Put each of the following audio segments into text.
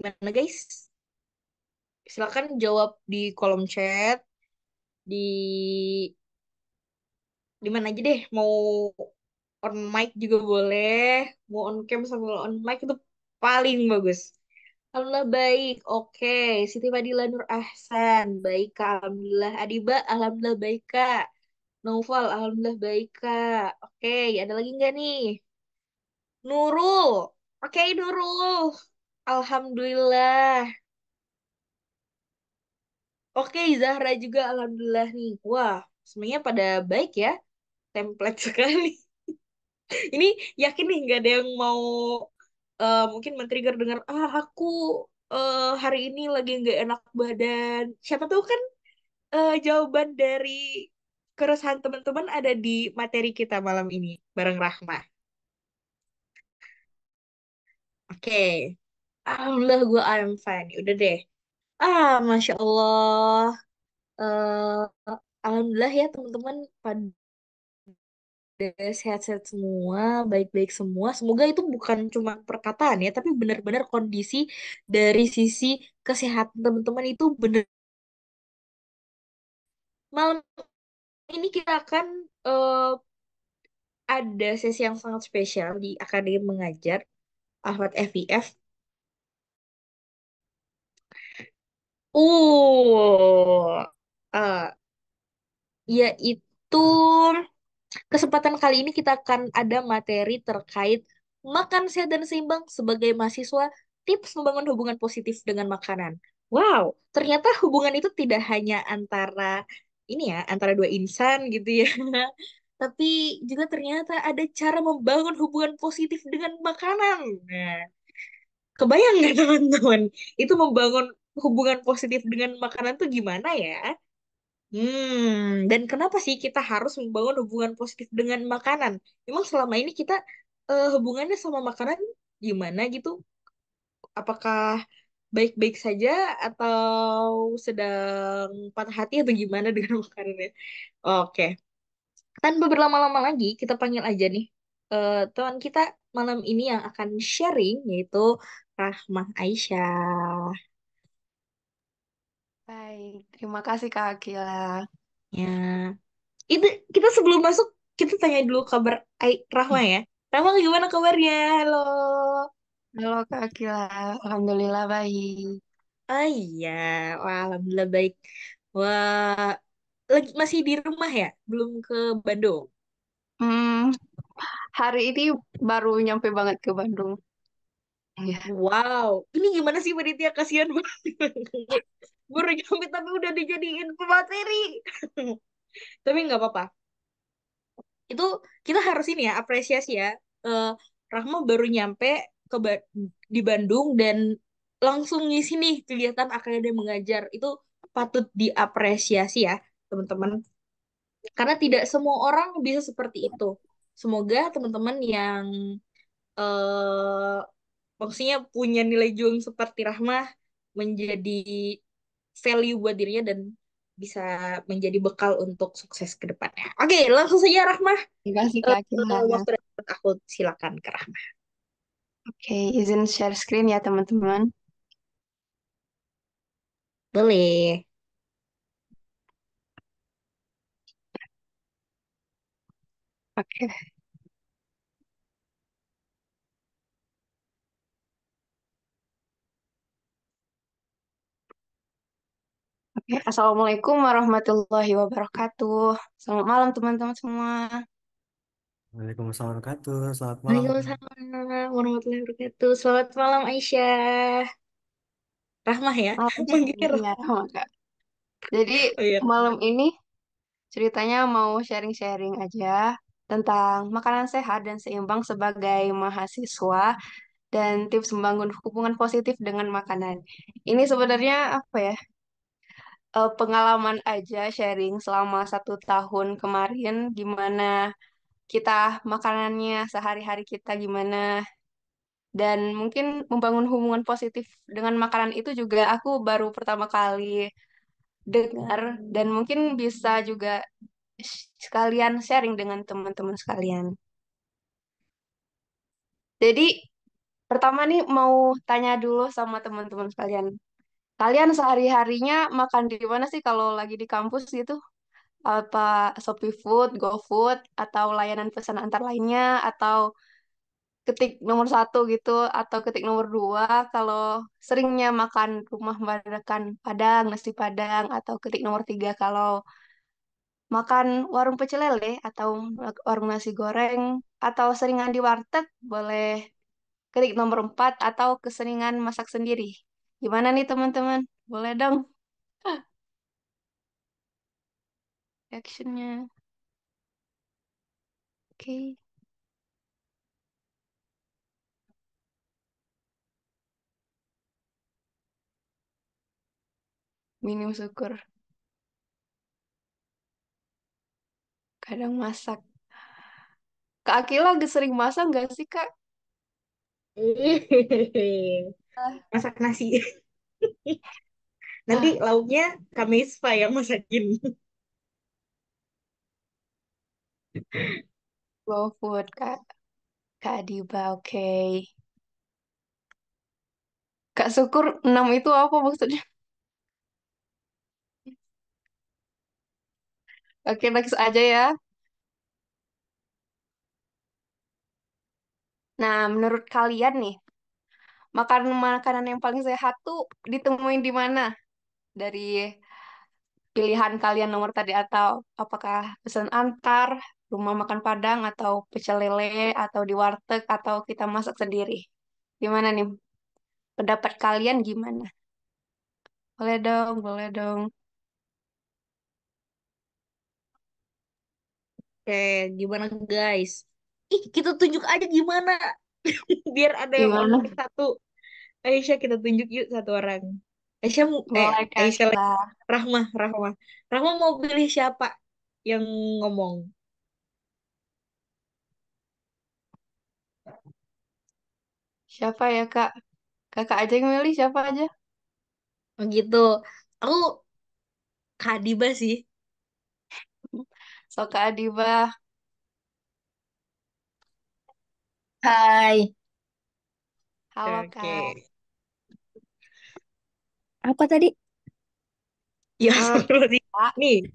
Gimana guys? Silakan jawab di kolom chat, di mana aja deh. Mau on mic juga boleh, mau on cam sambil on mic itu paling bagus. Alhamdulillah baik. Oke, Siti Fadila Nur Ahsan. Baik, Kak. Alhamdulillah. Adiba, Alhamdulillah baik, Kak. Noval, Alhamdulillah baik, Kak. Oke, ada lagi nggak nih? Nurul. Oke, Nurul. Alhamdulillah. Oke, Zahra juga Alhamdulillah nih. Wah, semuanya pada baik ya. Template sekali. Ini yakin nih nggak ada yang mau mungkin men-trigger dengar, aku hari ini lagi nggak enak badan. Siapa tahu kan jawaban dari keresahan teman-teman ada di materi kita malam ini bareng Rahma. Oke, Alhamdulillah gue I'm fine. Udah deh. Masya Allah. Alhamdulillah ya teman-teman pada sehat-sehat semua, baik-baik semua. Semoga itu bukan cuma perkataan ya, tapi benar-benar kondisi dari sisi kesehatan teman-teman itu benar. Malam ini kita akan eh, ada sesi yang sangat spesial di Akademi Mengajar Ahmad FIF. Uh, Yaitu kesempatan kali ini kita akan ada materi terkait makan sehat dan seimbang sebagai mahasiswa, tips membangun hubungan positif dengan makanan. Wow, ternyata hubungan itu tidak hanya antara ini ya, antara dua insan gitu ya. Tapi juga ternyata ada cara membangun hubungan positif dengan makanan. Nah, kebayang nggak teman-teman? Itu membangun hubungan positif dengan makanan tuh gimana ya? Dan kenapa sih kita harus membangun hubungan positif dengan makanan? Memang selama ini kita hubungannya sama makanan gimana gitu? Apakah baik-baik saja atau sedang patah hati atau gimana dengan makanannya? Oke, tanpa berlama-lama lagi, kita panggil aja nih teman kita malam ini yang akan sharing yaitu Rahmah Aisyah. Baik, terima kasih Kak Akila. Ya, itu kita sebelum masuk kita tanya dulu kabar Rahma ya. Rahma gimana kabarnya? Halo. Halo Kak Akila, Alhamdulillah baik. Oh iya, wah alhamdulillah baik. Wah, lagi masih di rumah ya? Belum ke Bandung. Hmm, hari ini baru nyampe banget ke Bandung. Ya, Wow, ini gimana sih panitia kasihan banget. Baru nyampe tapi udah dijadiin pemateri. Tapi nggak apa-apa. Itu kita harus ini ya apresiasi ya. Eh, Rahma baru nyampe di Bandung dan langsung ngisi nih kegiatan akademi mengajar. Itu patut diapresiasi ya teman-teman, karena tidak semua orang bisa seperti itu. Semoga teman-teman yang eh maksudnya punya nilai juang seperti Rahma menjadi value buat dirinya dan bisa menjadi bekal untuk sukses ke depannya. Oke, langsung saja Rahma. terima kasih Kak Akila. Waktu dan tempat aku silakan ke Rahma. Oke, izin share screen ya teman-teman. Boleh. Oke, oke. Assalamualaikum warahmatullahi wabarakatuh. Selamat malam teman-teman semua. Waalaikumsalam warahmatullahi wabarakatuh. Selamat malam. Waalaikumsalam warahmatullahi wabarakatuh. Selamat malam Aisyah. Rahmah ya. Malam Manggilnya ini ya, Rahma, Kak. Jadi Oh iya. malam ini ceritanya mau sharing-sharing aja tentang makanan sehat dan seimbang sebagai mahasiswa dan tips membangun hubungan positif dengan makanan. Ini sebenarnya apa ya? Pengalaman aja sharing selama 1 tahun kemarin gimana kita makanannya sehari-hari kita gimana dan mungkin membangun hubungan positif dengan makanan itu juga aku baru pertama kali dengar dan mungkin bisa juga sekalian sharing dengan teman-teman sekalian. Jadi Pertama nih mau tanya dulu sama teman-teman sekalian. Kalian sehari-harinya makan di mana sih kalau lagi di kampus gitu? Apa Shopee Food, GoFood, atau layanan pesan antar lainnya, atau ketik nomor satu gitu, atau ketik nomor dua kalau seringnya makan rumah makan Padang, nasi Padang, atau ketik nomor tiga kalau makan warung pecel lele, atau warung nasi goreng, atau seringan di warteg, boleh ketik nomor empat, atau keseringan masak sendiri. Gimana nih teman-teman? Boleh dong actionnya. Oke, minum syukur. Kadang masak. Kak Akila lagi sering masak nggak sih, Kak? Ah, Masak nasi. Nanti lauknya kami Misfa yang masakin. Raw food, Kak. Kak Diba, oke. Kak Syukur, 6 itu apa maksudnya? Oke, next aja ya. Nah, menurut kalian nih, makanan-makanan yang paling sehat tuh ditemuin di mana? Dari pilihan kalian nomor tadi, atau apakah pesan antar, rumah makan Padang, atau pecel lele, atau di warteg, atau kita masak sendiri? Gimana nih? Pendapat kalian gimana? Boleh dong, boleh dong. Oke, gimana guys? Ih, kita tunjuk aja gimana. Biar ada yang Gimana? nomor satu. Aisyah kita tunjuk yuk satu orang. Aisyah, Boleh, Kak. Aisyah lagi. Rahmah, Rahmah. Rahmah mau pilih siapa yang ngomong? Siapa ya, Kak? Kakak aja yang milih, siapa aja? Oh gitu. Aku Kak Diba sih. So, Kak Adiba. Hai, Halo, Oke. Kak. apa tadi? Ya, Menurut berarti Kak, nih.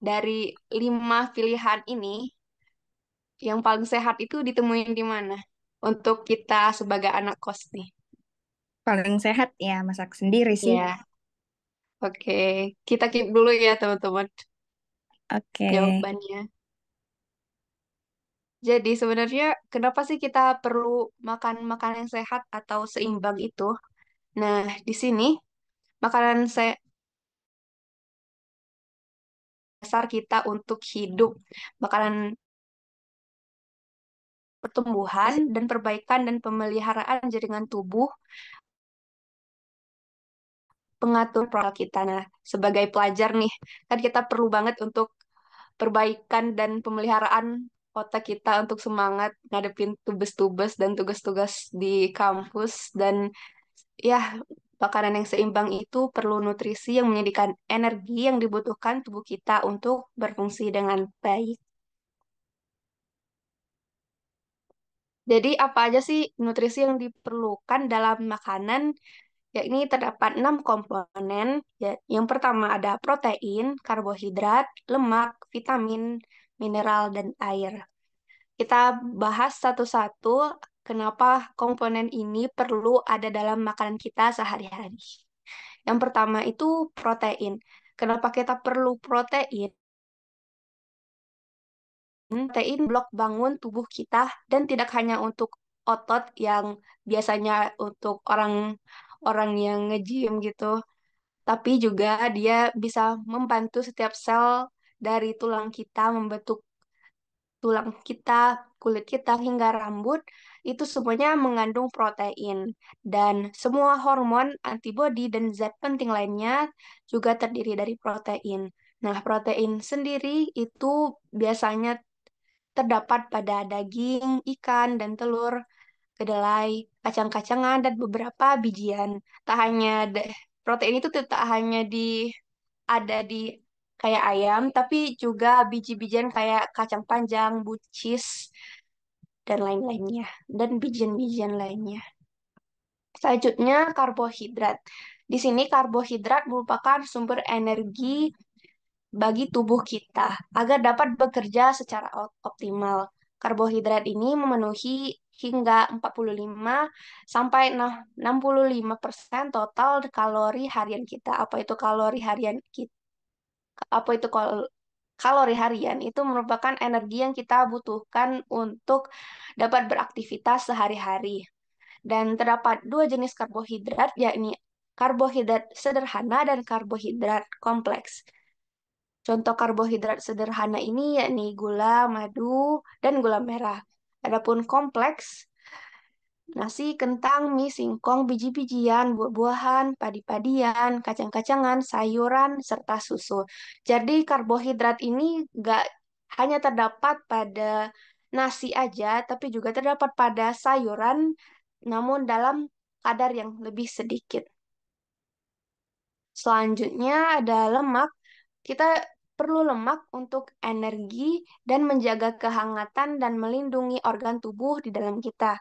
dari 5 pilihan ini, yang paling sehat itu ditemuin di mana? Untuk kita sebagai anak kos nih. Paling sehat ya masak sendiri sih. Ya, oke. Kita keep dulu ya, teman-teman, Oke. jawabannya. Jadi sebenarnya kenapa sih kita perlu makan makanan yang sehat atau seimbang itu? Nah, di sini makanan dasar kita untuk hidup, makanan pertumbuhan dan perbaikan dan pemeliharaan jaringan tubuh, pengatur pola kita. Nah, sebagai pelajar nih, kan kita perlu banget untuk perbaikan dan pemeliharaan otak kita untuk semangat ngadepin tugas-tugas dan tugas-tugas di kampus. Dan ya, makanan yang seimbang itu perlu nutrisi yang menyediakan energi yang dibutuhkan tubuh kita untuk berfungsi dengan baik. Jadi apa aja sih nutrisi yang diperlukan dalam makanan? Ya, ini terdapat 6 komponen. Ya, yang pertama ada protein, karbohidrat, lemak, vitamin, mineral, dan air. Kita bahas satu-satu kenapa komponen ini perlu ada dalam makanan kita sehari-hari. Yang pertama itu protein. Kenapa kita perlu protein? Protein blok bangun tubuh kita dan tidak hanya untuk otot yang biasanya untuk orang yang nge-gym gitu, tapi juga dia bisa membantu setiap sel dari tulang kita membentuk tulang kita, kulit kita hingga rambut itu semuanya mengandung protein dan semua hormon, antibodi dan zat penting lainnya juga terdiri dari protein. Nah, protein sendiri itu biasanya terdapat pada daging, ikan, dan telur, kedelai, kacang-kacangan, dan beberapa bijian. Tak hanya protein itu tak hanya ada di kayak ayam, tapi juga biji-bijian kayak kacang panjang, buncis, dan lain-lainnya, dan bijian-bijian lainnya. Selanjutnya, karbohidrat. Di sini karbohidrat merupakan sumber energi bagi tubuh kita agar dapat bekerja secara optimal. Karbohidrat ini memenuhi hingga 45 sampai 65% total kalori harian kita. Apa itu kalori harian kita? Apa itu kalori harian? Itu merupakan energi yang kita butuhkan untuk dapat beraktivitas sehari-hari. Dan terdapat dua jenis karbohidrat, yakni karbohidrat sederhana dan karbohidrat kompleks. Contoh karbohidrat sederhana ini yakni gula, madu, dan gula merah. Adapun kompleks, nasi, kentang, mie, singkong, biji-bijian, buah-buahan, padi-padian, kacang-kacangan, sayuran, serta susu. Jadi karbohidrat ini nggak hanya terdapat pada nasi aja, tapi juga terdapat pada sayuran, namun dalam kadar yang lebih sedikit. Selanjutnya ada lemak. Kita perlu lemak untuk energi dan menjaga kehangatan dan melindungi organ tubuh di dalam kita.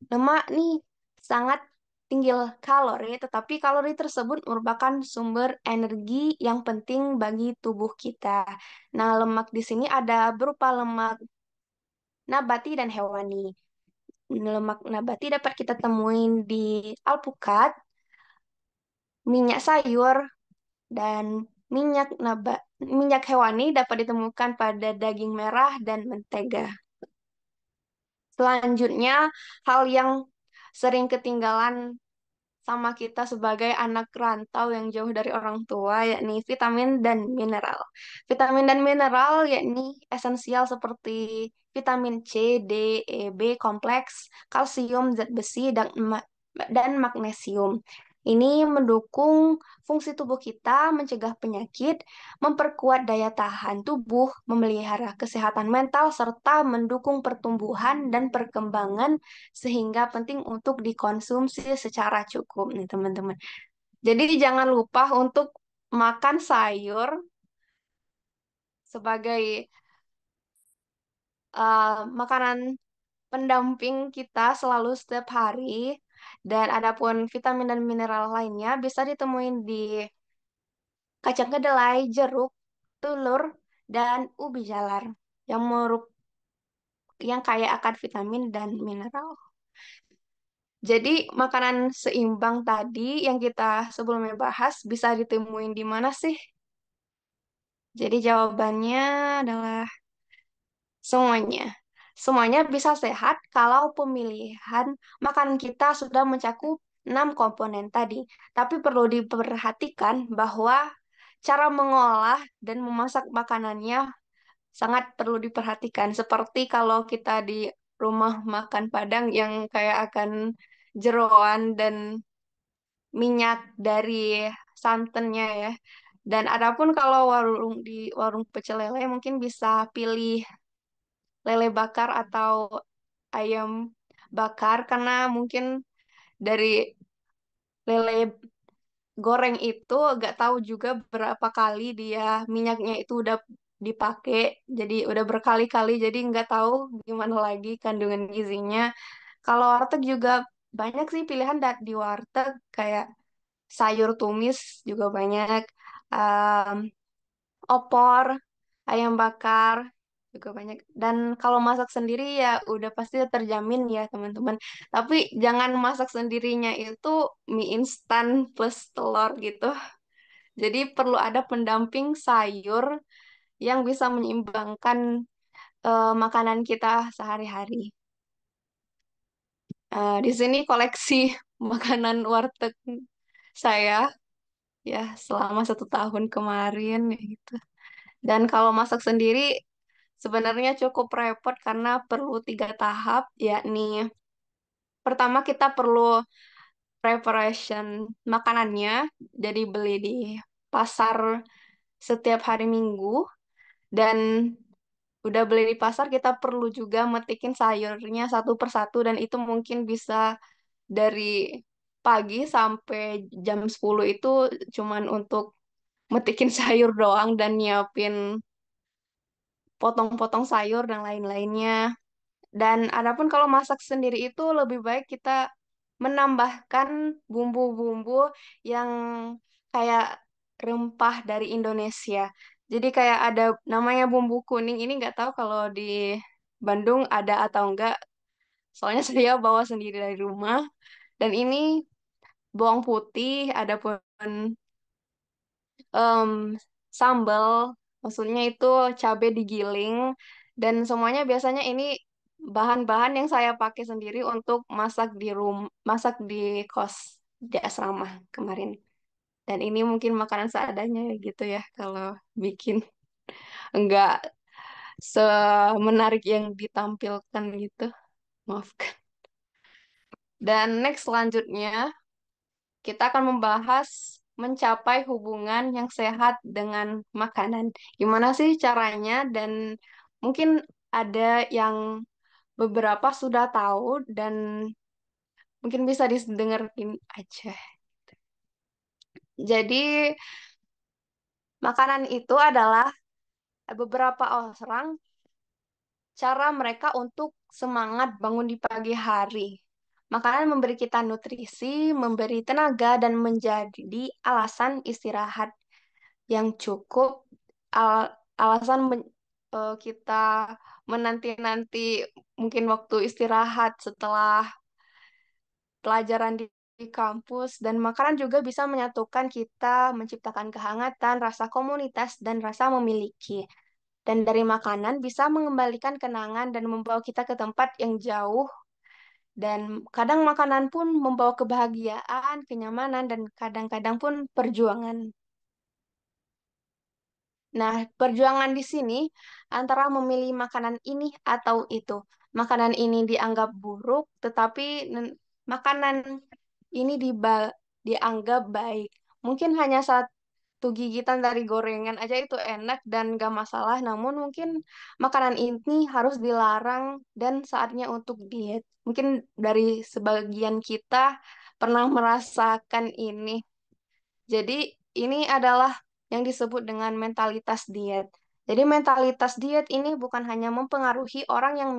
Lemak nih sangat tinggi kalori, tetapi kalori tersebut merupakan sumber energi yang penting bagi tubuh kita. Nah, lemak di sini ada berupa lemak nabati dan hewani. Lemak nabati dapat kita temuin di alpukat, minyak sayur, dan minyak hewani dapat ditemukan pada daging merah dan mentega. Selanjutnya, hal yang sering ketinggalan sama kita sebagai anak rantau yang jauh dari orang tua, yakni vitamin dan mineral. Vitamin dan mineral yakni esensial seperti vitamin C, D, E, B kompleks, kalsium, zat besi, dan magnesium. Ini mendukung fungsi tubuh kita, mencegah penyakit, memperkuat daya tahan tubuh, memelihara kesehatan mental, serta mendukung pertumbuhan dan perkembangan sehingga penting untuk dikonsumsi secara cukup nih teman-teman. Jadi jangan lupa untuk makan sayur sebagai makanan pendamping kita selalu setiap hari. Dan adapun vitamin dan mineral lainnya bisa ditemuin di kacang kedelai, jeruk, telur, dan ubi jalar yang kaya akan vitamin dan mineral. Jadi makanan seimbang tadi yang kita sebelumnya bahas bisa ditemuin di mana sih? Jadi jawabannya adalah semuanya. Semuanya bisa sehat kalau pemilihan makanan kita sudah mencakup 6 komponen tadi. Tapi perlu diperhatikan bahwa cara mengolah dan memasak makanannya sangat perlu diperhatikan. Seperti kalau kita di rumah makan Padang yang kayak akan jeroan dan minyak dari santannya ya. Dan adapun kalau di warung pecel lele mungkin bisa pilih lele bakar atau ayam bakar karena mungkin dari lele goreng itu gak tahu juga berapa kali dia minyaknya itu udah dipakai, jadi udah berkali-kali, jadi nggak tahu gimana lagi kandungan gizinya. Kalau warteg juga banyak sih pilihan di warteg kayak sayur tumis juga banyak, um, opor, ayam bakar juga banyak. Dan kalau masak sendiri ya udah pasti terjamin ya teman-teman. Tapi jangan masak sendirinya itu mie instan plus telur gitu. Jadi perlu ada pendamping sayur yang bisa menyeimbangkan makanan kita sehari-hari. Di sini koleksi makanan warteg saya ya selama 1 tahun kemarin ya gitu. Dan kalau masak sendiri sebenarnya cukup repot karena perlu 3 tahap, yakni pertama kita perlu preparation makanannya, jadi beli di pasar setiap hari Minggu, dan udah beli di pasar kita perlu juga metikin sayurnya satu persatu dan itu mungkin bisa dari pagi sampai jam 10 itu cuman untuk metikin sayur doang dan nyiapin potong-potong sayur dan lain-lainnya. Dan adapun kalau masak sendiri itu lebih baik kita menambahkan bumbu-bumbu yang kayak rempah dari Indonesia. Jadi kayak ada namanya bumbu kuning ini nggak tahu kalau di Bandung ada atau enggak. Soalnya saya bawa sendiri dari rumah. Dan ini bawang putih, ada pun em, sambal, maksudnya itu cabai digiling, dan semuanya biasanya ini bahan-bahan yang saya pakai sendiri untuk masak di kos di asrama kemarin. Dan ini mungkin makanan seadanya gitu ya kalau bikin enggak semenarik yang ditampilkan gitu. Maafkan. Dan next selanjutnya kita akan membahas mencapai hubungan yang sehat dengan makanan. Gimana sih caranya? Dan mungkin ada yang beberapa sudah tahu dan mungkin bisa didengerin aja. Jadi, makanan itu adalah beberapa orang cara mereka untuk semangat bangun di pagi hari. Makanan memberi kita nutrisi, memberi tenaga, dan menjadi alasan istirahat yang cukup, alasan kita menanti-nanti mungkin waktu istirahat setelah pelajaran di kampus, dan makanan juga bisa menyatukan kita, menciptakan kehangatan, rasa komunitas, dan rasa memiliki. Dan dari makanan bisa mengembalikan kenangan dan membawa kita ke tempat yang jauh, dan kadang makanan pun membawa kebahagiaan, kenyamanan, dan kadang-kadang pun perjuangan. Nah, perjuangan di sini antara memilih makanan ini atau itu. Makanan ini dianggap buruk, tetapi makanan ini dianggap baik. Mungkin hanya satu gigitan dari gorengan aja itu enak dan gak masalah, namun mungkin makanan ini harus dilarang dan saatnya untuk diet. Mungkin dari sebagian kita pernah merasakan ini. Jadi ini adalah yang disebut dengan mentalitas diet. Jadi mentalitas diet ini bukan hanya mempengaruhi orang yang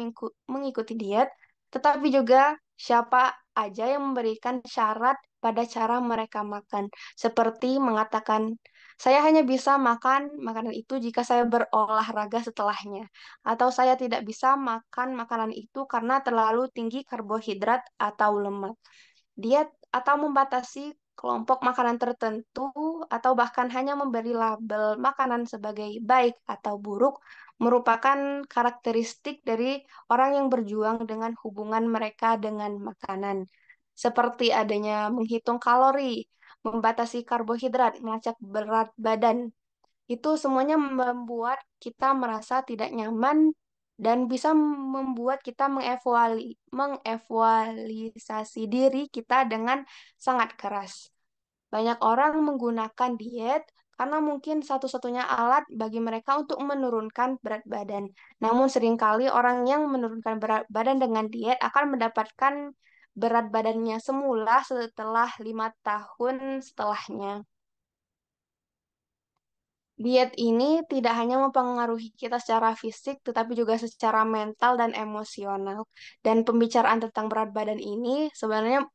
mengikuti diet, tetapi juga siapa aja yang memberikan syarat pada cara mereka makan. Seperti mengatakan, saya hanya bisa makan makanan itu jika saya berolahraga setelahnya. Atau saya tidak bisa makan makanan itu karena terlalu tinggi karbohidrat atau lemak. Diet atau membatasi kelompok makanan tertentu atau bahkan hanya memberi label makanan sebagai baik atau buruk merupakan karakteristik dari orang yang berjuang dengan hubungan mereka dengan makanan. Seperti adanya menghitung kalori, membatasi karbohidrat, melacak berat badan, itu semuanya membuat kita merasa tidak nyaman dan bisa membuat kita mengevaluasi diri kita dengan sangat keras. Banyak orang menggunakan diet karena mungkin satu-satunya alat bagi mereka untuk menurunkan berat badan. Namun seringkali orang yang menurunkan berat badan dengan diet akan mendapatkan berat badannya semula setelah 5 tahun setelahnya. Diet ini tidak hanya mempengaruhi kita secara fisik, tetapi juga secara mental dan emosional. Dan pembicaraan tentang berat badan ini sebenarnya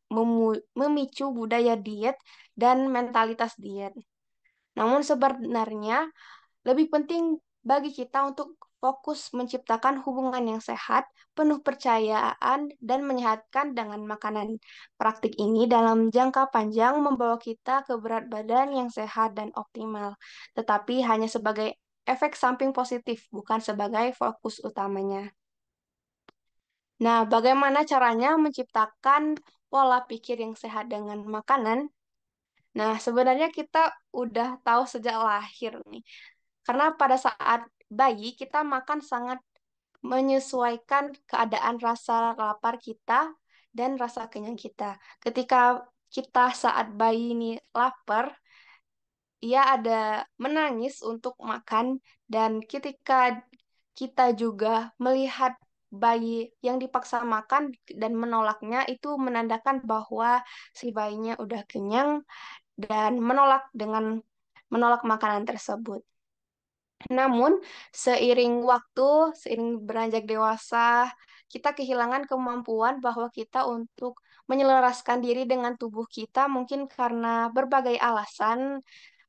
memicu budaya diet dan mentalitas diet. Namun sebenarnya lebih penting bagi kita untuk fokus menciptakan hubungan yang sehat, penuh percayaan, dan menyehatkan dengan makanan. Praktik ini dalam jangka panjang membawa kita ke berat badan yang sehat dan optimal, tetapi hanya sebagai efek samping positif, bukan sebagai fokus utamanya. Nah, bagaimana caranya menciptakan pola pikir yang sehat dengan makanan? Nah, sebenarnya kita udah tahu sejak lahir nih. Karena pada saat bayi, kita makan sangat menyesuaikan keadaan rasa lapar kita dan rasa kenyang kita. Ketika kita saat bayi ini lapar, ia ada menangis untuk makan, dan ketika kita juga melihat bayi yang dipaksa makan dan menolaknya, itu menandakan bahwa si bayinya udah kenyang dan menolak makanan tersebut. Namun, seiring waktu, seiring beranjak dewasa, kita kehilangan kemampuan bahwa kita untuk menyelaraskan diri dengan tubuh kita mungkin karena berbagai alasan,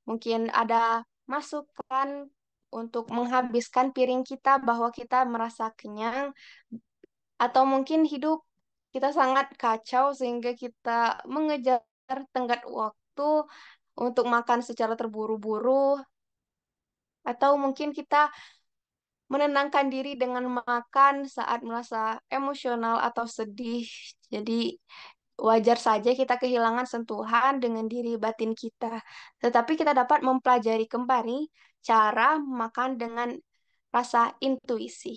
mungkin ada masukan untuk menghabiskan piring kita bahwa kita merasa kenyang, atau mungkin hidup kita sangat kacau sehingga kita mengejar tenggat waktu untuk makan secara terburu-buru, atau mungkin kita menenangkan diri dengan makan saat merasa emosional atau sedih. Jadi wajar saja kita kehilangan sentuhan dengan diri batin kita. Tetapi kita dapat mempelajari kembali cara makan dengan rasa intuisi.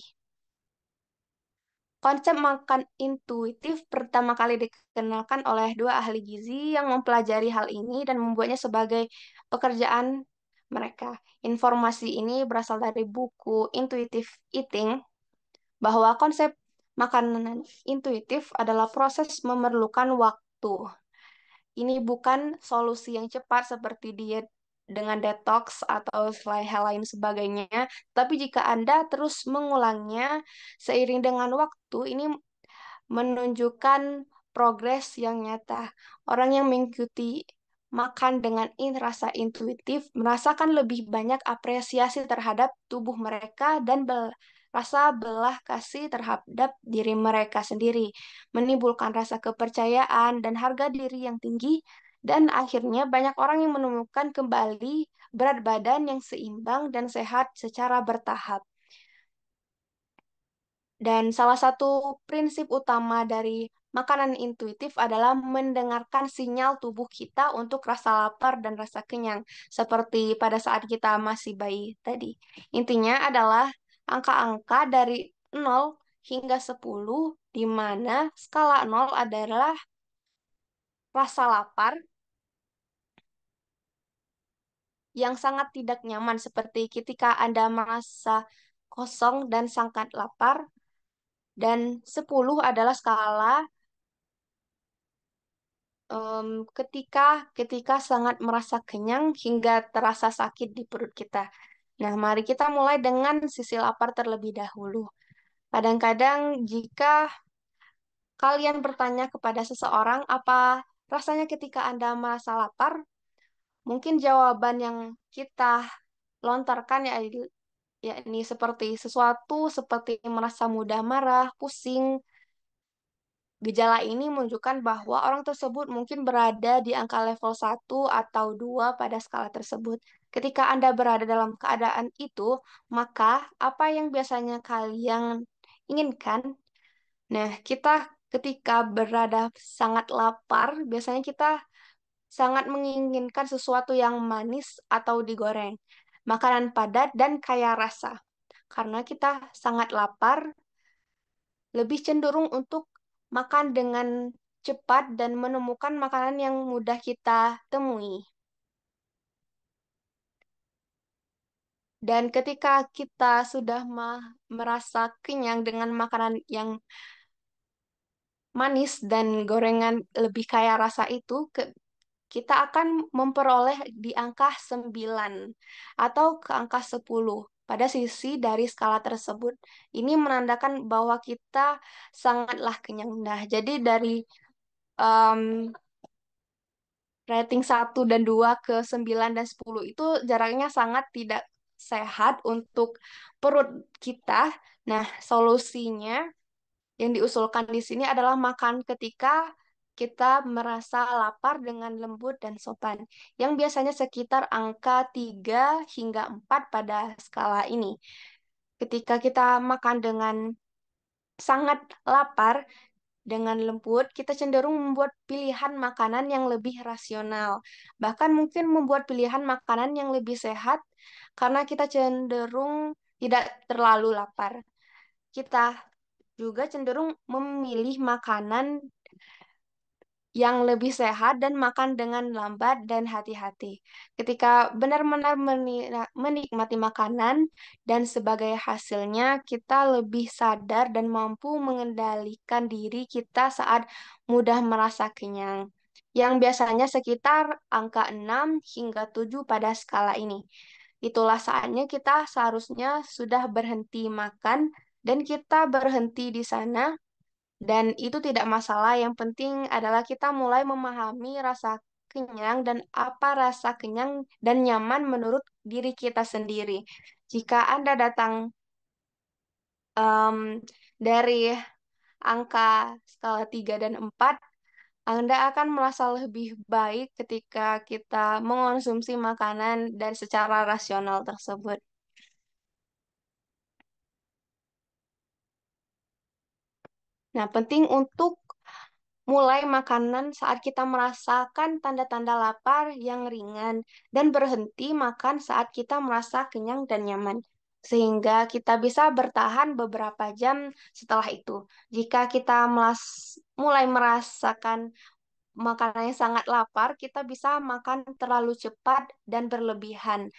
Konsep makan intuitif pertama kali dikenalkan oleh dua ahli gizi yang mempelajari hal ini dan membuatnya sebagai pekerjaan mereka. Informasi ini berasal dari buku Intuitive Eating, bahwa konsep makanan intuitif adalah proses memerlukan waktu. Ini bukan solusi yang cepat seperti diet dengan detox atau hal lain sebagainya, tapi jika Anda terus mengulangnya seiring dengan waktu, ini menunjukkan progres yang nyata. Orang yang mengikuti makan dengan rasa intuitif merasakan lebih banyak apresiasi terhadap tubuh mereka dan rasa belah kasih terhadap diri mereka sendiri, menimbulkan rasa kepercayaan dan harga diri yang tinggi, dan akhirnya banyak orang yang menemukan kembali berat badan yang seimbang dan sehat secara bertahap. Dan salah satu prinsip utama dari makanan intuitif adalah mendengarkan sinyal tubuh kita untuk rasa lapar dan rasa kenyang, seperti pada saat kita masih bayi tadi. Intinya adalah angka-angka dari 0 hingga 10, di mana skala 0 adalah rasa lapar yang sangat tidak nyaman, seperti ketika Anda merasa kosong dan sangat lapar, dan 10 adalah skala ketika ketika sangat merasa kenyang hingga terasa sakit di perut kita. Nah, mari kita mulai dengan sisi lapar terlebih dahulu. Kadang-kadang jika kalian bertanya kepada seseorang apa rasanya ketika Anda merasa lapar, mungkin jawaban yang kita lontarkan yakni seperti sesuatu seperti merasa mudah marah, pusing. Gejala ini menunjukkan bahwa orang tersebut mungkin berada di angka level 1 atau 2 pada skala tersebut. Ketika Anda berada dalam keadaan itu, maka apa yang biasanya kalian inginkan? Nah, kita ketika berada sangat lapar, biasanya kita sangat menginginkan sesuatu yang manis atau digoreng, makanan padat dan kaya rasa. Karena kita sangat lapar, lebih cenderung untuk makan dengan cepat dan menemukan makanan yang mudah kita temui. Dan ketika kita sudah merasa kenyang dengan makanan yang manis dan gorengan lebih kaya rasa itu, kita akan memperoleh di angka 9 atau ke angka 10 pada sisi dari skala tersebut. Ini menandakan bahwa kita sangatlah kenyang. Nah, jadi dari um, rating 1 dan 2 ke 9 dan 10 itu jaraknya sangat tidak sehat untuk perut kita. Nah, solusinya yang diusulkan di sini adalah makan ketika kita merasa lapar dengan lembut dan sopan, yang biasanya sekitar angka 3 hingga 4 pada skala ini. Ketika kita makan dengan sangat lapar, dengan lembut, kita cenderung membuat pilihan makanan yang lebih rasional. Bahkan mungkin membuat pilihan makanan yang lebih sehat karena kita cenderung tidak terlalu lapar. Kita juga cenderung memilih makanan yang lebih sehat dan makan dengan lambat dan hati-hati. Ketika benar-benar menikmati makanan dan sebagai hasilnya kita lebih sadar dan mampu mengendalikan diri kita saat mudah merasa kenyang, yang biasanya sekitar angka 6 hingga 7 pada skala ini. Itulah saatnya kita seharusnya sudah berhenti makan dan kita berhenti di sana dan itu tidak masalah. Yang penting adalah kita mulai memahami rasa kenyang dan apa rasa kenyang dan nyaman menurut diri kita sendiri. Jika Anda datang em, dari angka skala 3 dan 4, Anda akan merasa lebih baik ketika kita mengonsumsi makanan dan secara rasional tersebut. Nah, penting untuk mulai makanan saat kita merasakan tanda-tanda lapar yang ringan dan berhenti makan saat kita merasa kenyang dan nyaman. Sehingga kita bisa bertahan beberapa jam setelah itu. Jika kita mulai merasakan makanannya sangat lapar, kita bisa makan terlalu cepat dan berlebihan.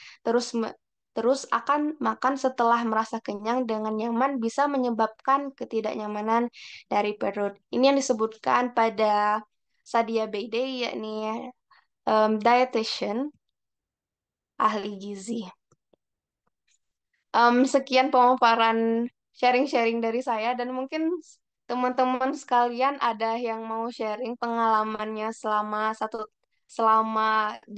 Terus akan makan setelah merasa kenyang dengan nyaman bisa menyebabkan ketidaknyamanan dari perut. Ini yang disebutkan pada Sadia Beide, yakni dietitian, ahli gizi. Sekian pemaparan sharing-sharing dari saya dan mungkin teman-teman sekalian ada yang mau sharing pengalamannya selama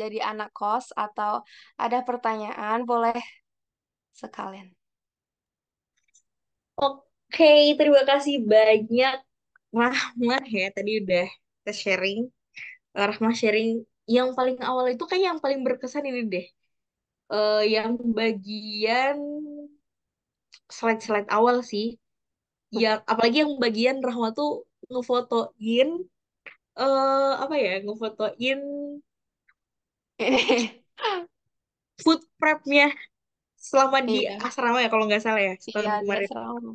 jadi anak kos atau ada pertanyaan boleh sekalian. Oke, terima kasih banyak Rahmah ya. Tadi udah kita sharing. Rahmah sharing yang paling awal itu kayak yang paling berkesan ini deh. Yang bagian slide-slide awal sih. Yang apalagi yang bagian Rahmah tuh ngefotoin apa ya? Ngefotoin food prepnya selama di Iya, asrama ya kalau nggak salah ya iya setahun dia kemarin. selalu.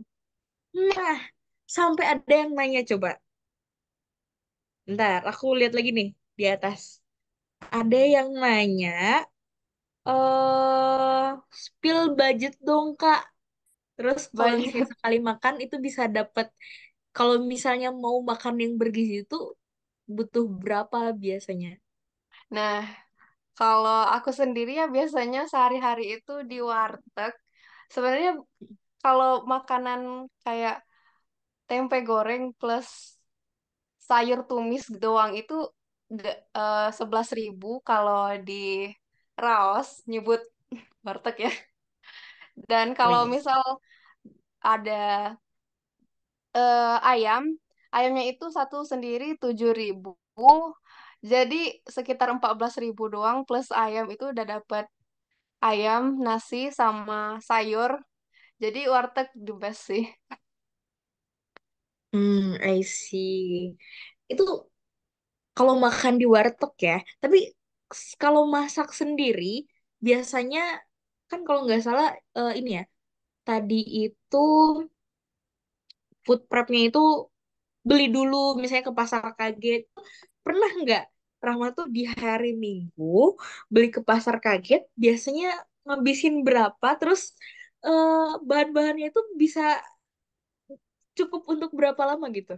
Nah, sampai ada yang nanya coba. Ntar aku lihat lagi nih di atas. Ada yang nanya, spill budget dong Kak. Terus kalau misalnya Banyak. sekali makan itu bisa dapat. Kalau misalnya mau makan yang bergizi itu butuh berapa biasanya? Nah, kalau aku sendiri ya biasanya sehari-hari itu di warteg. Sebenarnya kalau makanan kayak tempe goreng plus sayur tumis doang itu 11.000 kalau di Raos nyebut warteg ya. Dan Oh kalau iya. misal ada ayam, ayamnya itu satu sendiri 7.000. Jadi sekitar 14.000 doang plus ayam itu udah dapat ayam, nasi sama sayur. Jadi warteg the best sih. I see. Itu kalau makan di warteg ya. Tapi kalau masak sendiri biasanya kan kalau nggak salah ini ya. Tadi itu food prepnya itu beli dulu misalnya ke pasar kaget. Pernah nggak Rahma tuh di hari Minggu beli ke pasar kaget biasanya ngabisin berapa terus eh, bahan-bahannya itu bisa cukup untuk berapa lama gitu?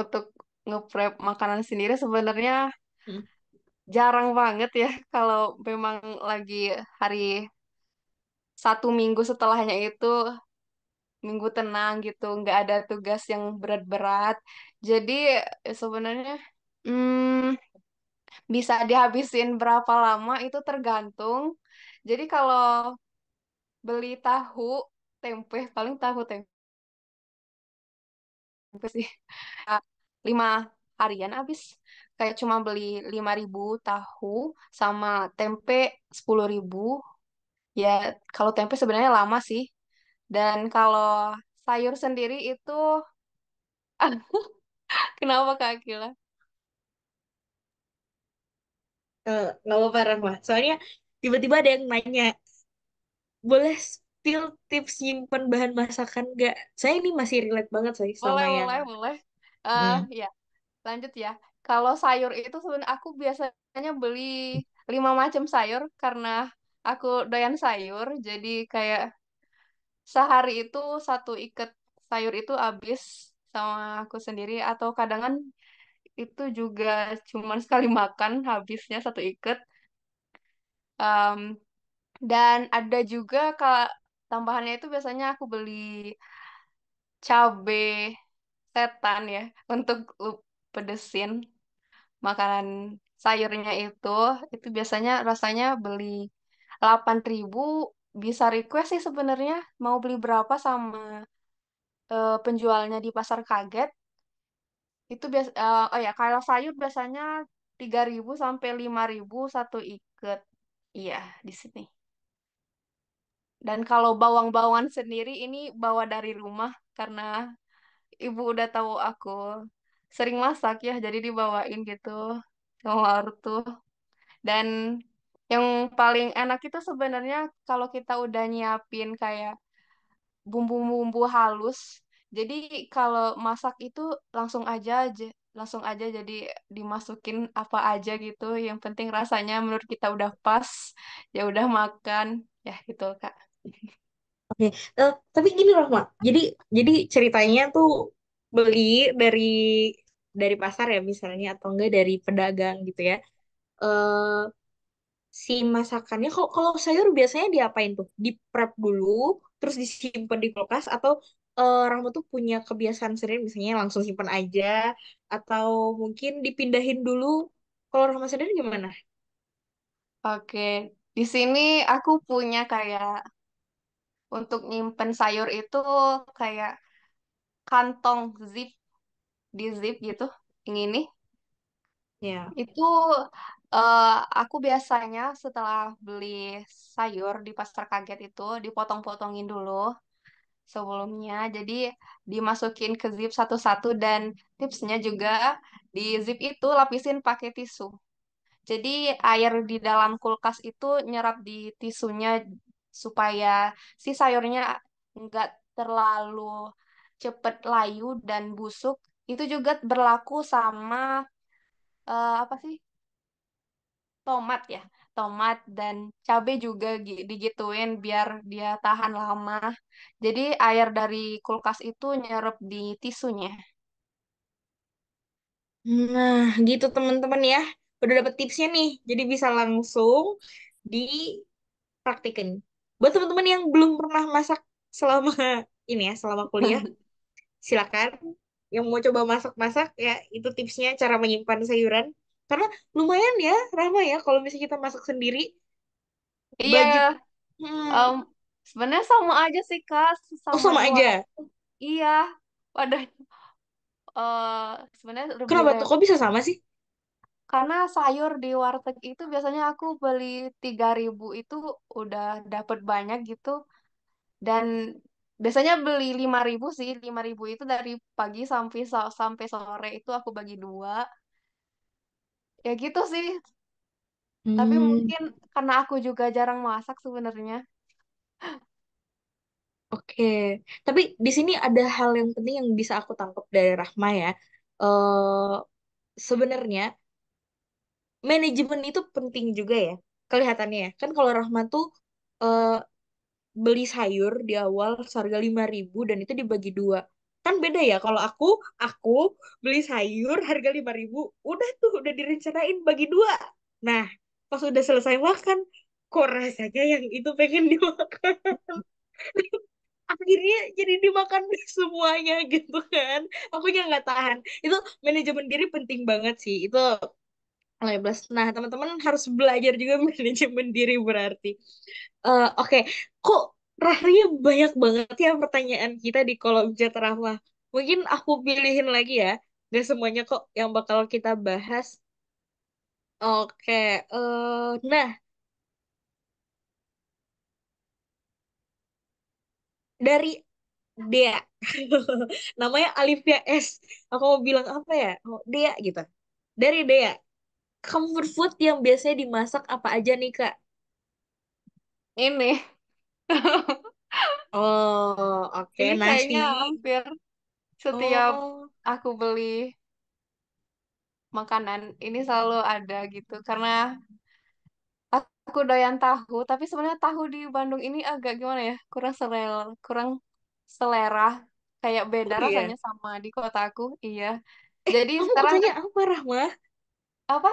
Untuk nge-prep makanan sendiri sebenarnya Hmm. jarang banget ya kalau memang lagi hari 1 minggu setelahnya itu minggu tenang gitu, nggak ada tugas yang berat-berat. Jadi sebenarnya hmm, bisa dihabisin berapa lama itu tergantung. Jadi kalau beli tahu, tempe, paling tahu tempe sih. Ah, 5 harian habis. Kayak cuma beli 5.000 tahu sama tempe 10.000. Ya, kalau tempe sebenarnya lama sih. Dan kalau sayur sendiri itu, kenapa Kak Akila? Nggak apa-apa Rahma. Soalnya tiba-tiba ada yang nanya, boleh spill tips nyimpen bahan masakan nggak? Saya ini masih relate banget saya sama Boleh, yang boleh, boleh. hmm, Ya, lanjut ya. Kalau sayur itu sebenarnya aku biasanya beli 5 macam sayur karena aku doyan sayur. Jadi kayak sehari itu satu ikat sayur itu habis sama aku sendiri atau kadangan itu juga cuman sekali makan habisnya satu ikat. Em, dan ada juga tambahannya itu biasanya aku beli cabe setan ya untuk pedesin makanan sayurnya itu biasanya rasanya beli 8.000. Bisa request sih sebenarnya mau beli berapa sama penjualnya di pasar kaget. Itu biasa, oh ya, kalau sayur biasanya 3.000 sampai 5.000 satu ikat. Iya, di sini. Dan kalau bawang-bawangan sendiri ini bawa dari rumah karena ibu udah tahu aku sering masak ya, jadi dibawain gitu sama ortu. Dan yang paling enak itu sebenarnya kalau kita udah nyiapin kayak bumbu-bumbu halus. Jadi kalau masak itu langsung aja jadi dimasukin apa aja gitu. Yang penting rasanya menurut kita udah pas, ya udah makan. Ya gitu, Kak. Oke, tapi gini Rahma, jadi ceritanya tuh beli dari dari pasar ya misalnya atau enggak dari pedagang gitu ya. Eh si masakannya kalau kalau sayur biasanya diapain tuh? Di prep dulu, terus disimpan di kulkas atau Rahma tuh punya kebiasaan sendiri misalnya langsung simpan aja atau mungkin dipindahin dulu. Kalau Rahma sendiri gimana? Oke, di sini aku punya kayak untuk nyimpen sayur itu kayak kantong zip di zip gitu. Ini. Ya. Itu eh, aku biasanya setelah beli sayur di pasar kaget itu dipotong-potongin dulu sebelumnya. Jadi dimasukin ke zip satu-satu dan tipsnya juga di zip itu lapisin pakai tisu. Jadi air di dalam kulkas itu nyerap di tisunya supaya si sayurnya nggak terlalu cepet layu dan busuk. Itu juga berlaku sama apa sih? Tomat ya, tomat dan cabai juga digituin biar dia tahan lama. Jadi air dari kulkas itu nyerap di tisunya. Nah, gitu teman-teman ya. Udah dapet tipsnya nih. Jadi bisa langsung dipraktikin. Buat teman-teman yang belum pernah masak selama ini ya, selama kuliah, silakan. Yang mau coba masak-masak ya, itu tipsnya cara menyimpan sayuran. Karena lumayan ya, Rama ya, kalau misalnya kita masak sendiri, Iya, budget. Hmm, em, sebenarnya sama aja sih Kak, oh sama sama di aja. warung. Iya, wadah, sebenarnya lebih Kenapa tuh? repot Kok bisa sama sih? karena sayur di warteg itu biasanya aku beli 3.000 itu udah dapet banyak gitu. Dan biasanya beli 5.000 sih. 5.000 itu dari pagi sampai sore itu aku bagi dua. Ya gitu sih. Tapi Hmm, mungkin karena aku juga jarang masak sebenarnya. oke. Tapi di sini ada hal yang penting yang bisa aku tangkap dari Rahma ya. Eh sebenarnya manajemen itu penting juga ya kelihatannya ya. Kan kalau Rahman tuh eh, beli sayur di awal seharga 5.000 dan itu dibagi dua. Kan beda ya kalau aku beli sayur harga 5.000 udah tuh udah direncanain bagi dua. Nah, pas udah selesai makan kok rasanya yang itu pengen dimakan. Akhirnya jadi dimakan semuanya gitu kan. Aku yang nggak tahan. Itu manajemen diri penting banget sih. Itu 15. Nah, teman-teman harus belajar juga manajemen diri berarti. Oke, kok rasanya banyak banget ya pertanyaan kita di kolom chat Rahma. Mungkin aku pilihin lagi ya. Gak semuanya kok yang bakal kita bahas. Oke, nah dari Dea, namanya Alivia S. Aku mau bilang apa ya? Oh, Dea gitu. Dari Dea, comfort food yang biasanya dimasak apa aja nih Kak? Ini. Oh, oke, Ini nasi. kayaknya hampir setiap Oh, aku beli makanan ini selalu ada gitu. Karena aku doyan tahu, tapi sebenarnya tahu di Bandung ini agak gimana ya? Kurang selera. Kayak beda oh iya. rasanya sama di kota aku. Iya. Jadi Kamu sekarang kotanya apa, Rahma? apa?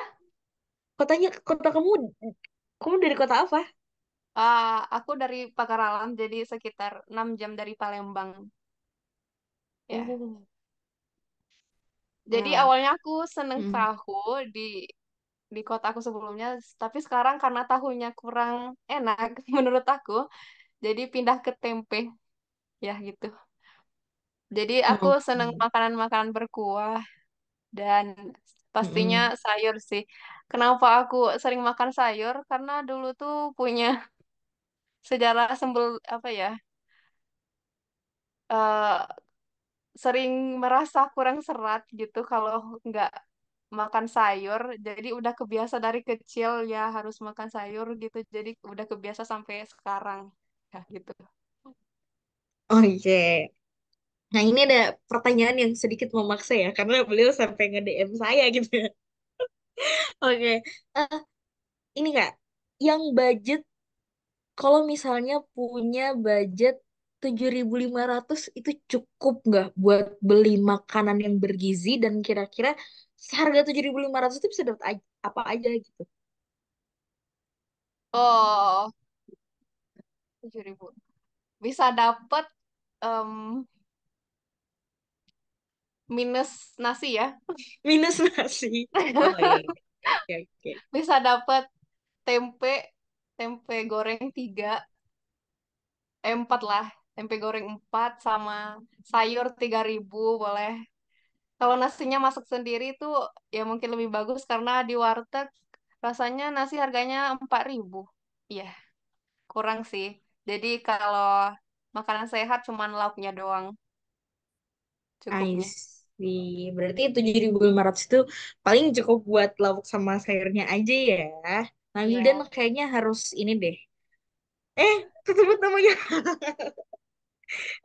Kotanya, kota kamu dari kota apa? Aku dari Pagaralam, jadi sekitar 6 jam dari Palembang. Ya. Oh, Jadi wow. awalnya aku seneng Hmm. tahu di kota aku sebelumnya, tapi sekarang karena tahunya kurang enak menurut aku, jadi pindah ke tempe, ya gitu. Jadi aku seneng Oke. makanan-makanan berkuah dan pastinya Mm-mm. sayur sih. Kenapa aku sering makan sayur? Karena dulu tuh punya sejarah sembel apa ya? eh, Sering merasa kurang serat gitu kalau nggak makan sayur. Jadi udah kebiasa dari kecil ya harus makan sayur gitu. Jadi udah kebiasa sampai sekarang. Ya gitu. Oke. Nah, ini ada pertanyaan yang sedikit memaksa ya, karena beliau sampai nge-DM saya gitu ya. Oke. Eh, ini Kak, yang budget, kalau misalnya punya budget 7.500 itu cukup nggak buat beli makanan yang bergizi dan kira-kira seharga 7.500 itu bisa dapat apa aja gitu. Oh, 7.000. Bisa dapet em, minus nasi ya. Minus nasi. Oh iya, iya. Oke, oke. Bisa dapet tempe, tempe goreng 3, 4 lah. Tempe goreng 4 sama sayur 3.000 boleh. Kalau nasinya masak sendiri tuh ya mungkin lebih bagus karena di warteg rasanya nasi harganya 4.000. Iya, kurang sih. Jadi kalau makanan sehat cuman lauknya doang I cukupnya. see. Berarti 7.500 itu paling cukup buat lauk sama sayurnya aja ya. Nah, Wildan Iya. kayaknya harus ini deh. Tersebut namanya.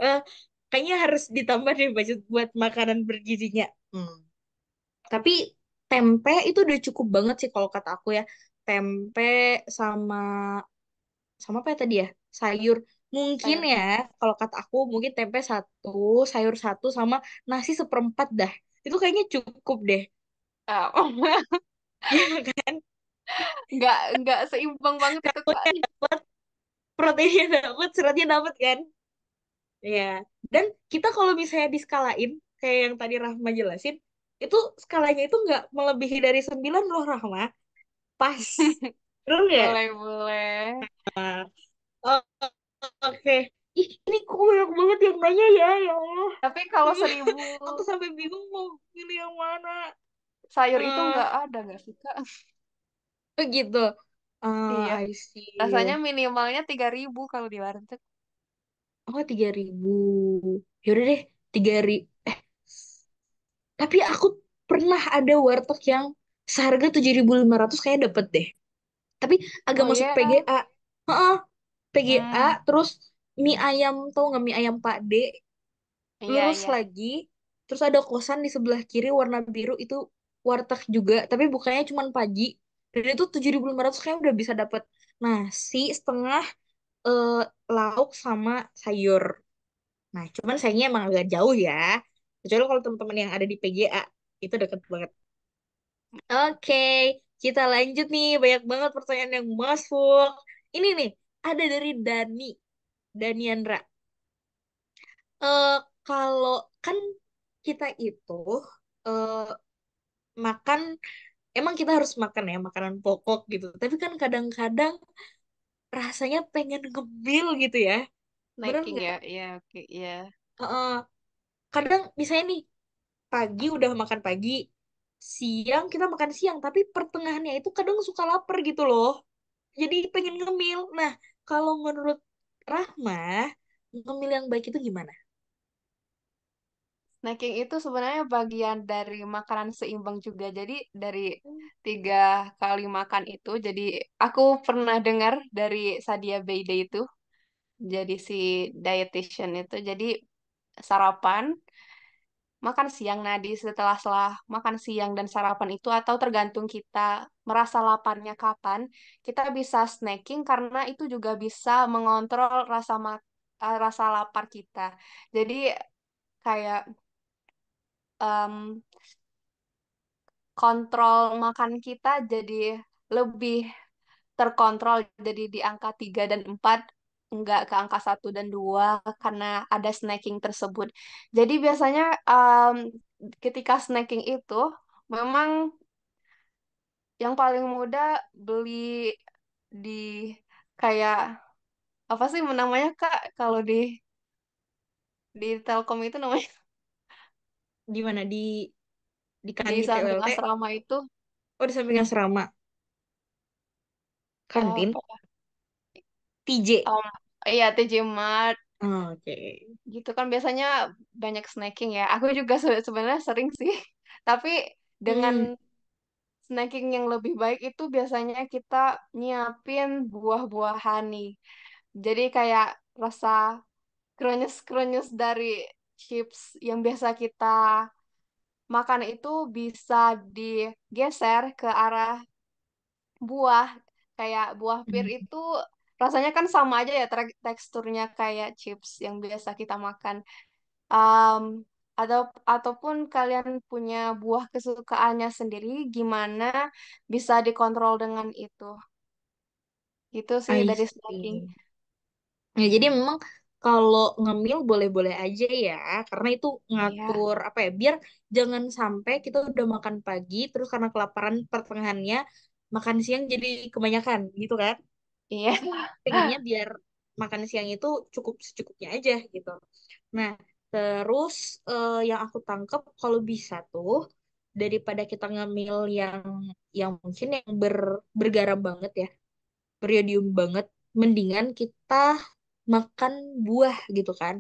Eh, Kayaknya harus ditambah deh budget buat makanan bergizinya. Hmm. Tapi tempe itu udah cukup banget sih kalau kata aku ya. Tempe sama sama apa ya tadi ya? Sayur. Mungkin Sayur. ya, kalau kata aku mungkin tempe satu, sayur satu, sama nasi seperempat dah. Itu kayaknya cukup deh. Ah, Iya kan? nggak seimbang banget itu kan. Proteinnya dapat, seratnya dapat kan? Ya. Dan kita kalau misalnya diskalain, kayak yang tadi Rahma jelasin, itu skalanya itu nggak melebihi dari 9 loh Rahma. Pas. Bener nggak? Boleh, boleh. Oh, oke. Ih, ini kok banyak banget yang nanya ya, ya Allah. Tapi kalau 1.000 Aku sampai bingung mau pilih yang mana. sayur itu eh nggak ada nggak sih Kak? Begitu. Iya. I see. Rasanya minimalnya 3.000 kalau di warteg. Oh, 3.000. Yaudah deh, 3.000. Tapi aku pernah ada warteg yang seharga 7.500 kayak dapet deh. Tapi agak Oh masuk iya. PGA. Heeh, PGA, Hmm, terus mie ayam, tau nggak mie ayam Pak D? iya Lurus iya. lagi, terus ada kosan di sebelah kiri warna biru itu warteg juga, tapi bukannya cuma pagi. Dan itu 7.500 kayak udah bisa dapet nasi setengah, eh, lauk sama sayur. Nah, cuman sayangnya emang agak jauh ya. Kecuali kalau teman-teman yang ada di PGA, itu deket banget. Oke, kita lanjut nih. Banyak banget pertanyaan yang masuk. Ini nih, ada dari Daniandra. Eh Kalau kan kita itu eh makan, emang kita harus makan ya makanan pokok gitu. Tapi kan kadang-kadang rasanya pengen ngemil gitu ya. Bener Snacking nggak? ya. Iya, oke, iya. Heeh. Kadang misalnya nih, pagi udah makan pagi, siang kita makan siang, tapi pertengahannya itu kadang suka lapar gitu loh. Jadi pengen ngemil. Nah, kalau menurut Rahma, ngemil yang baik itu gimana? Snacking itu sebenarnya bagian dari makanan seimbang juga. Jadi dari 3 kali makan itu, jadi aku pernah dengar dari Sadia Beide itu, jadi si dietitian itu. Jadi sarapan, makan siang. Nah, setelah makan siang dan sarapan itu atau tergantung kita merasa laparnya kapan, kita bisa snacking karena itu juga bisa mengontrol rasa lapar kita. Jadi kayak em, kontrol makan kita jadi lebih terkontrol jadi di angka 3 dan 4, enggak ke angka 1 dan 2 karena ada snacking tersebut. Jadi biasanya ketika snacking itu memang yang paling mudah beli di kayak apa sih namanya Kak kalau di Telkom itu namanya Di mana? Di di kantin samping TOLT? asrama itu Oh, di samping asrama. Kantin? apa TJ. um, iya TJ Mart Oh, oke. gitu kan biasanya banyak snacking ya. Aku juga sebenarnya sering sih. Tapi dengan Hmm, snacking yang lebih baik itu biasanya kita nyiapin buah-buahan nih. Jadi kayak rasa krenyes-krenyes dari chips yang biasa kita makan itu bisa digeser ke arah buah. Kayak buah pir hmm, itu rasanya kan sama aja ya teksturnya kayak chips yang biasa kita makan. Um, ataupun kalian punya buah kesukaannya sendiri, gimana bisa dikontrol dengan itu. Itu sih I dari snacking. see. Ya, jadi memang kalau ngemil boleh-boleh aja ya, karena itu Iya, ngatur apa ya, biar jangan sampai kita udah makan pagi, terus karena kelaparan pertengahannya makan siang jadi kebanyakan gitu kan. iya. Pengennya biar makan siang itu cukup secukupnya aja gitu. Nah, terus yang aku tangkep kalau bisa tuh daripada kita ngemil yang mungkin yang bergaram banget ya, beriodium banget, mendingan kita makan buah gitu kan.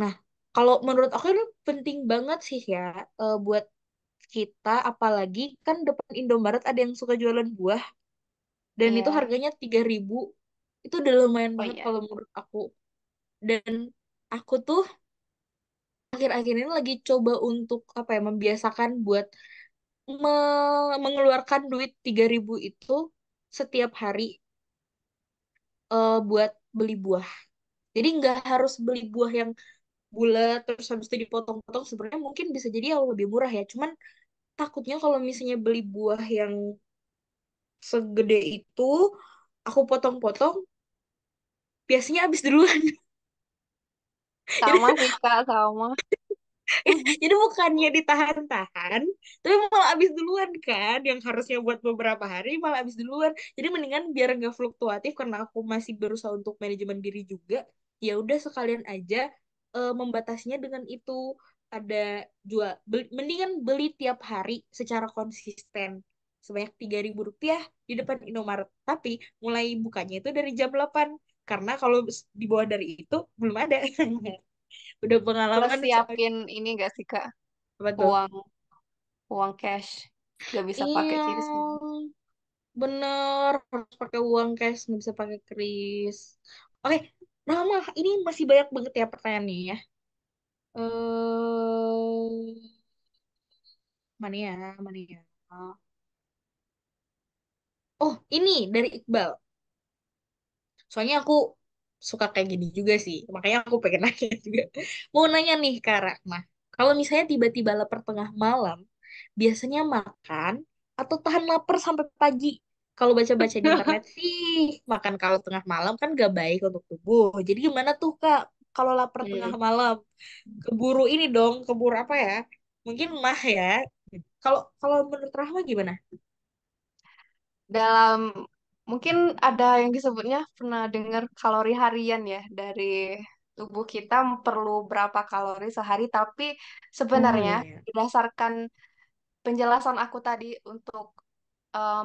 Nah, kalau menurut aku itu penting banget sih ya, buat kita, apalagi kan depan Indomaret ada yang suka jualan buah dan itu Iya. harganya 3.000. Itu udah lumayan Oh banget iya. kalau menurut aku. Dan aku tuh akhir-akhir ini lagi coba untuk apa ya, membiasakan buat mengeluarkan duit 3.000 itu setiap hari, buat beli buah. Jadi nggak harus beli buah yang bulat terus habis itu dipotong-potong, sebenarnya mungkin bisa jadi yang lebih murah ya, cuman takutnya kalau misalnya beli buah yang segede itu aku potong-potong biasanya habis duluan. jadi Sama sih Kak, sama. jadi bukannya ditahan-tahan tapi malah habis duluan kan, yang harusnya buat beberapa hari malah habis duluan. Jadi mendingan biar nggak fluktuatif, karena aku masih berusaha untuk manajemen diri juga, ya udah sekalian aja membatasinya dengan itu, ada mendingan beli tiap hari secara konsisten sebanyak 3.000 rupiah di depan Indomaret, tapi mulai bukanya itu dari jam 8, karena kalau di bawah dari itu belum ada. Udah Plus pengalaman soalnya. siapin ini gak sih Kak? Apa tuh? Uang uang cash. Gak bisa pakai Iya, QRIS. bener. Harus pakai uang cash, nggak bisa pakai kris. Oke, Rama, ini masih banyak banget ya pertanyaannya ya. Mana ya, mana ya? Oh, ini dari Iqbal. Soalnya aku suka kayak gini juga sih. Makanya aku pengen nanya juga. Mau nanya nih, Kak Rahma. Kalau misalnya tiba-tiba lapar tengah malam, biasanya makan atau tahan lapar sampai pagi? Kalau baca-baca di internet sih, makan kalau tengah malam kan gak baik untuk tubuh. Jadi gimana tuh, Kak? Kalau lapar tengah Hmm. malam, keburu ini dong, keburu apa ya? Mungkin mah ya. Kalau kalau menurut Rahma gimana? Dalam mungkin ada yang disebutnya pernah dengar kalori harian ya dari tubuh kita perlu berapa kalori sehari, tapi Oh sebenarnya iya. berdasarkan penjelasan aku tadi untuk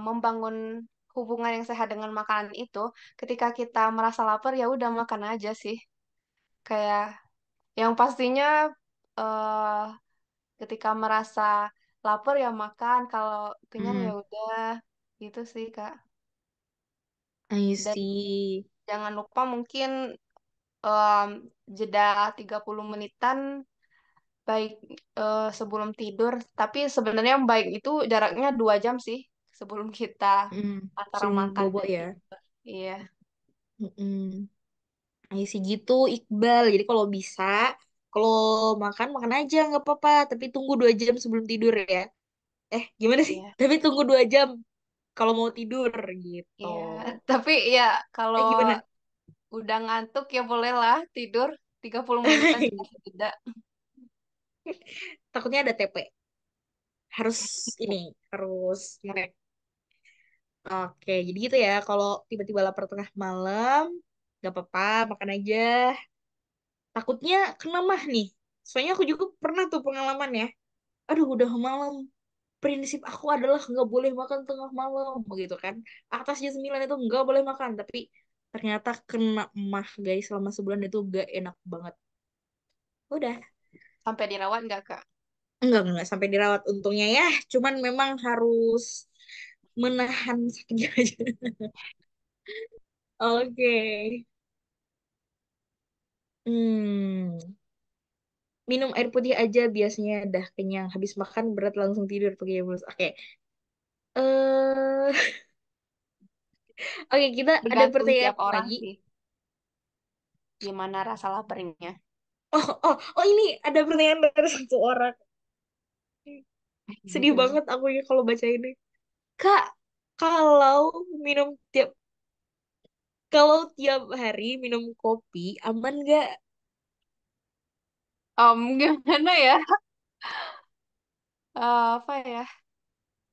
membangun hubungan yang sehat dengan makanan itu, ketika kita merasa lapar ya udah makan aja sih. Kayak yang pastinya eh ketika merasa lapar ya makan, kalau kenyang ya Hmm, udah gitu sih Kak. I Dan see. jangan lupa mungkin em, jeda 30 menitan baik sebelum tidur. Tapi sebenarnya yang baik itu jaraknya 2 jam sih sebelum kita antara Sebelum makan bobo dan ya. tidur. Iya, Mm-mm. Isi gitu Iqbal. Jadi kalau bisa, kalau makan makan aja nggak apa-apa. Tapi tunggu 2 jam sebelum tidur ya. Gimana sih? iya. Tapi tunggu 2 jam. kalau mau tidur gitu. Ya, tapi ya kalau Gimana? udah ngantuk ya bolehlah tidur 30 menitan juga tidak. Takutnya ada TP. Harus ini, harus melek. Oke, jadi gitu ya. Kalau tiba-tiba lapar tengah malam, nggak apa-apa, makan aja. Takutnya kena mah nih. Soalnya aku juga pernah tuh pengalaman ya. Aduh, udah malam. Prinsip aku adalah nggak boleh makan tengah malam, begitu kan. Atas jam 9 itu nggak boleh makan, tapi ternyata kena mah guys selama sebulan itu gak enak banget. Udah, Sampai dirawat nggak Kak? enggak sampai dirawat untungnya ya. Cuman memang harus menahan sakitnya aja. Oke. Hmm. Minum air putih aja biasanya dah kenyang. Habis makan berat langsung tidur pakai mulus. Oke. Eh, Oke, kita ada Tergantung pertanyaan tiap orang lagi. sih, gimana rasa laparnya. Oh, ini ada pertanyaan dari satu orang. Sedih banget aku ya kalau baca ini. Kak, kalau minum tiap kalau tiap hari minum kopi aman nggak? Gimana ya? Apa ya?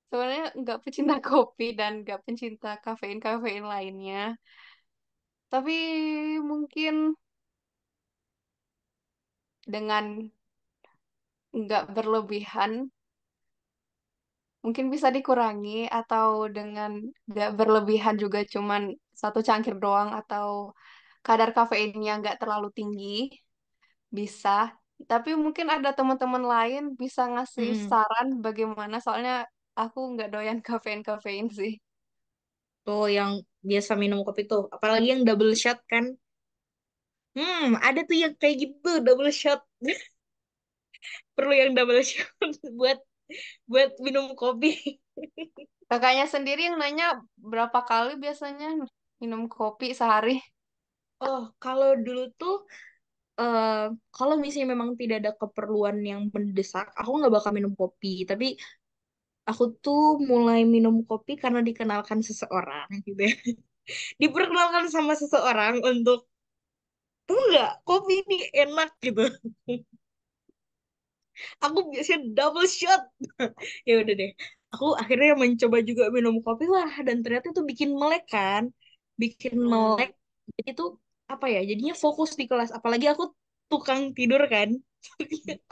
Sebenarnya nggak pecinta kopi dan nggak pencinta kafein-kafein lainnya. Tapi mungkin dengan nggak berlebihan, mungkin bisa dikurangi atau dengan nggak berlebihan juga cuman satu cangkir doang atau kadar kafeinnya nggak terlalu tinggi, bisa. Tapi mungkin ada teman-teman lain bisa ngasih Mm-mm. saran bagaimana, soalnya aku nggak doyan kafein-kafein sih. Tuh yang biasa minum kopi tuh, apalagi yang double shot kan. Ada tuh yang kayak gitu double shot. Perlu yang double shot buat buat minum kopi. Kakaknya sendiri yang nanya berapa kali biasanya minum kopi sehari? Oh, kalau dulu tuh eh kalau misalnya memang tidak ada keperluan yang mendesak, aku nggak bakal minum kopi. Tapi aku tuh mulai minum kopi karena dikenalkan seseorang gitu ya. Diperkenalkan sama seseorang untuk tuh nggak kopi ini enak gitu. Aku biasanya double shot. Ya udah deh. Aku akhirnya mencoba juga minum kopi lah dan ternyata itu bikin melek kan. Bikin Hmm. melek. Jadi tuh apa ya? Jadinya fokus di kelas. Apalagi aku tukang tidur kan.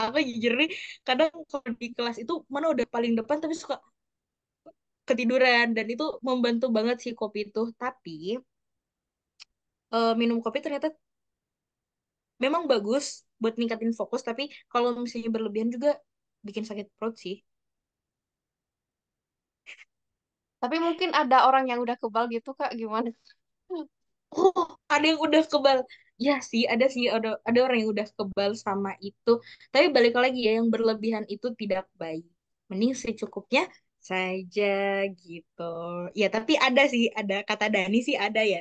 Aku jujur nih kadang kalau di kelas itu mana udah paling depan tapi suka ketiduran dan itu membantu banget sih kopi itu. Tapi minum kopi ternyata memang bagus buat ningkatin fokus tapi kalau misalnya berlebihan juga bikin sakit perut sih. Tapi mungkin ada orang yang udah kebal gitu, Kak, gimana? Oh, ada yang udah kebal. Ya sih, ada orang yang udah kebal sama itu. Tapi balik lagi ya, yang berlebihan itu tidak baik. Mending secukupnya saja gitu. Ya, tapi ada sih, ada kata Dani sih ada ya.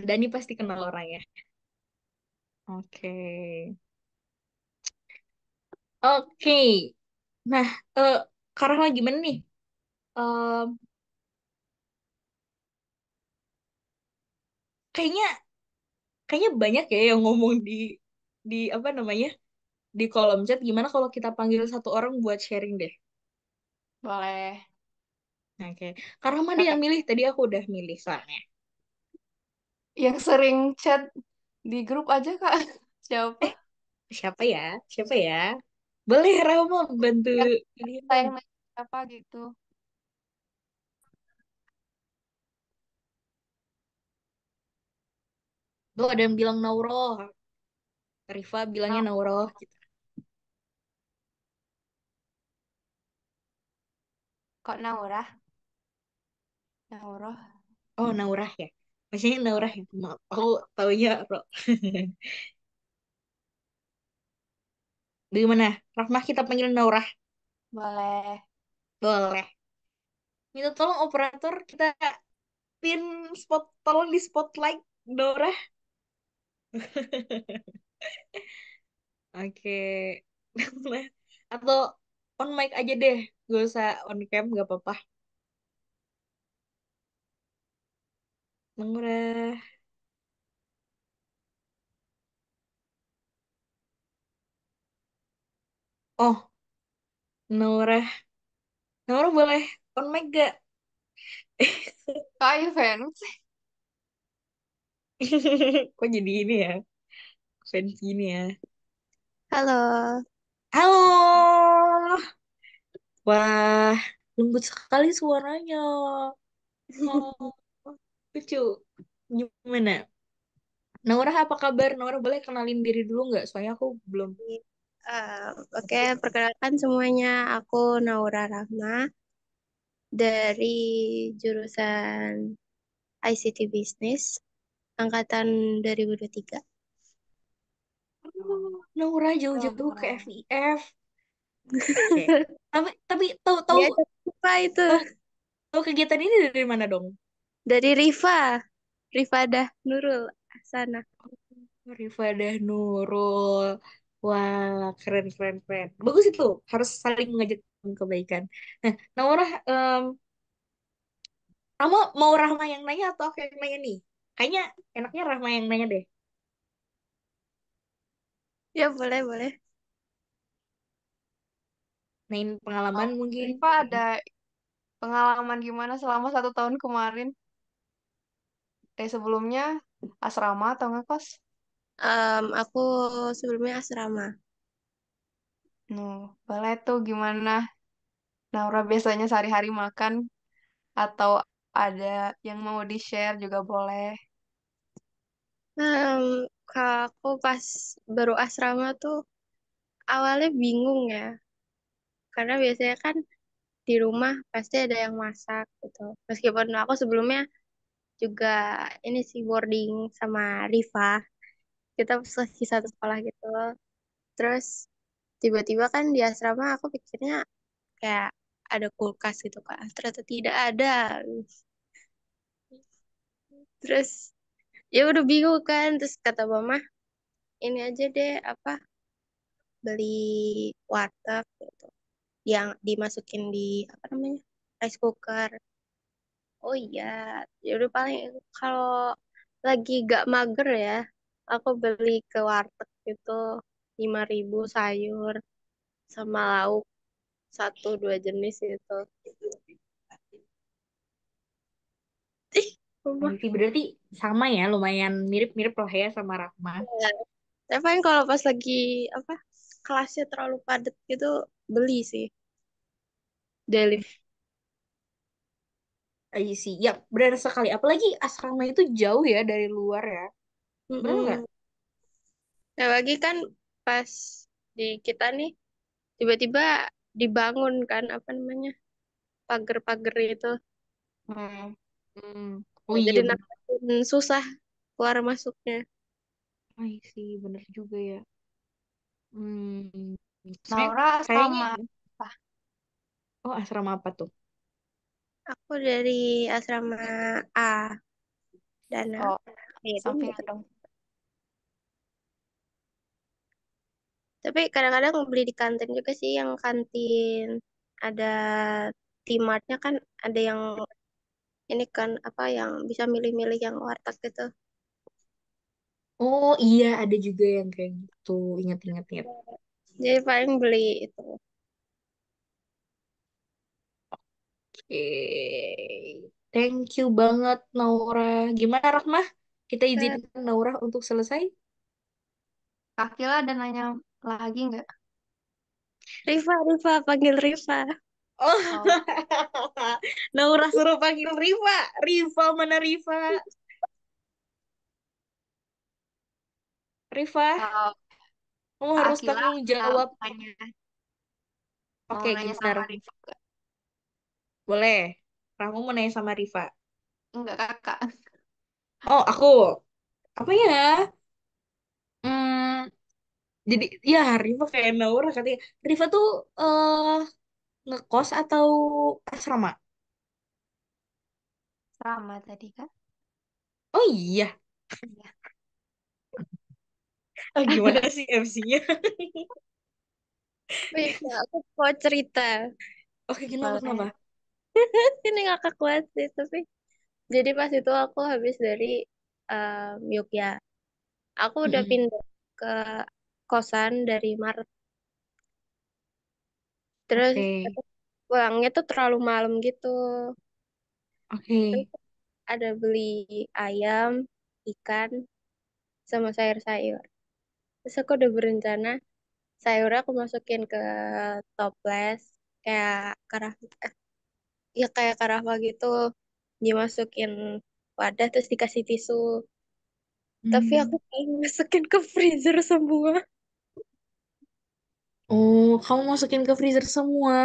Dani pasti kenal orang ya. Oke. Oke. Nah, eh Karena gimana nih? Eh, kayaknya kayaknya banyak ya yang ngomong di apa namanya? Di kolom chat. Gimana kalau kita panggil satu orang buat sharing deh? Boleh. Oke. Karena Madi yang Kakak milih, tadi aku udah milih soalnya. yang sering chat di grup aja, Kak. Siapa? Eh, siapa ya? Siapa ya? Boleh Rama bantu Biar pilihin saya dong. yang nanya siapa gitu. Tuh ada yang bilang Nauroh. Rifa bilangnya Nah, Nauroh gitu. kok Naura? Naura. Oh, Naurah ya. Maksudnya Naurah ya. Maaf, aku taunya Ro. Gimana? Rahmah kita panggil Naurah. Boleh. Boleh. Minta tolong operator kita pin spot tolong di spotlight Naurah. Oke. Atau on mic aja deh. Gak usah on cam, gak apa-apa. Naura. Oh, Naura. Naura boleh on mic gak? Kayak fans. Kok jadi ini ya? Fancy ini ya. Halo, Halo. Wah, lembut sekali suaranya. Oh, lucu. Gimana? Naura apa kabar? Naura boleh kenalin diri dulu nggak? Soalnya aku belum. oke, perkenalkan semuanya. Aku Naura Rahma dari jurusan ICT Business, angkatan 2023. Oh, Naura jauh-jauh ke Oh. FIF. Oke. Tapi tahu tahu Dia apa itu? tahu tahu kegiatan ini dari mana dong? Dari Rifadah Nurul Asana. Rifadah Nurul. Wah, keren, keren, keren. Bagus itu. Harus saling mengajak kebaikan. Nah, Naura, kamu mau Rahma yang nanya atau aku yang nanya nih? Kayaknya enaknya Rahma yang nanya deh. Ya, boleh, boleh. Nanyain pengalaman Oh, mungkin. Rifa ada pengalaman gimana selama 1 tahun kemarin? Sebelumnya asrama atau ngekos? Aku sebelumnya asrama. Boleh tuh gimana Naura biasanya sehari-hari makan atau ada yang mau di-share juga boleh. Um, Kalau aku pas baru asrama tuh awalnya bingung ya, karena biasanya kan di rumah pasti ada yang masak gitu. Meskipun aku sebelumnya juga ini sih boarding sama Riva, kita masih satu sekolah gitu. Terus tiba-tiba kan di asrama aku pikirnya kayak ada kulkas gitu kan, ternyata tidak ada. Terus ya udah bingung kan, terus kata mama ini aja deh apa beli warteg gitu, yang dimasukin di apa namanya rice cooker. Oh iya, ya udah paling kalau lagi gak mager ya, aku beli ke warteg itu 5.000 sayur sama lauk 1 2 jenis itu. Ih, rumah. Nanti berarti sama ya, lumayan mirip-mirip lah ya sama Rahma. Ya. Tapi paling kalau pas lagi apa kelasnya terlalu padat gitu beli sih Delif. Iya sih, ya benar sekali. Apalagi asrama itu jauh ya dari luar ya. Benar nggak? Mm-mm. Nah, lagi kan pas di kita nih tiba-tiba dibangun kan apa namanya pagar-pagar itu. Hmm. Hmm. Oh Nah, iya jadi benar. namanya susah keluar masuknya. Iya sih, benar juga ya. Hmm. Saya Naura kayaknya, sama apa? oh asrama apa tuh? Aku dari asrama A Dana. Oh, Mirim sampingan gitu. dong. Tapi kadang-kadang beli di kantin juga sih, yang kantin ada T-Mart-nya kan, ada yang ini kan apa yang bisa milih-milih yang warteg gitu. Oh iya, ada juga yang kayak gitu. Ingat, ingat, ingat. Jadi paling beli itu. Oke. Thank you banget, Naura. Gimana, Rahma? Kita Eh, izinkan Naura untuk selesai? Kakila ada nanya lagi nggak? Riva, panggil Riva. Oh, Oh, Naura suruh panggil Riva. Riva, mana Riva? Riva, kalau kamu Kak harus Akila tanggung mau jawab. nanya, mau Oke, nanya gimana, sama Rahma? Rifa nggak? Boleh. Rahma mau nanya sama Riva. Enggak kakak. Oh, aku. Apa ya? Hmm, jadi, ya Riva kayak Naura katanya. Riva tuh ngekos atau asrama? Sama tadi kak. Oh iya. Iya. Ah, gimana sih MC-nya? Oh iya, aku mau cerita. Oke, kenapa kenapa? Boleh. Ini ngakak banget sih, tapi jadi pas itu aku habis dari Yogyakarta. Aku udah Mm-mm. pindah ke kosan dari Maret. Terus Oke, pulangnya tuh terlalu malam gitu. Terus oke. ada beli ayam, ikan, sama sayur-sayur. Terus aku udah berencana sayurnya aku masukin ke toples kayak karaf ya kayak karafa gitu, dimasukin wadah terus dikasih tisu. Tapi aku Hmm. masukin ke freezer semua. Oh, kamu masukin ke freezer semua.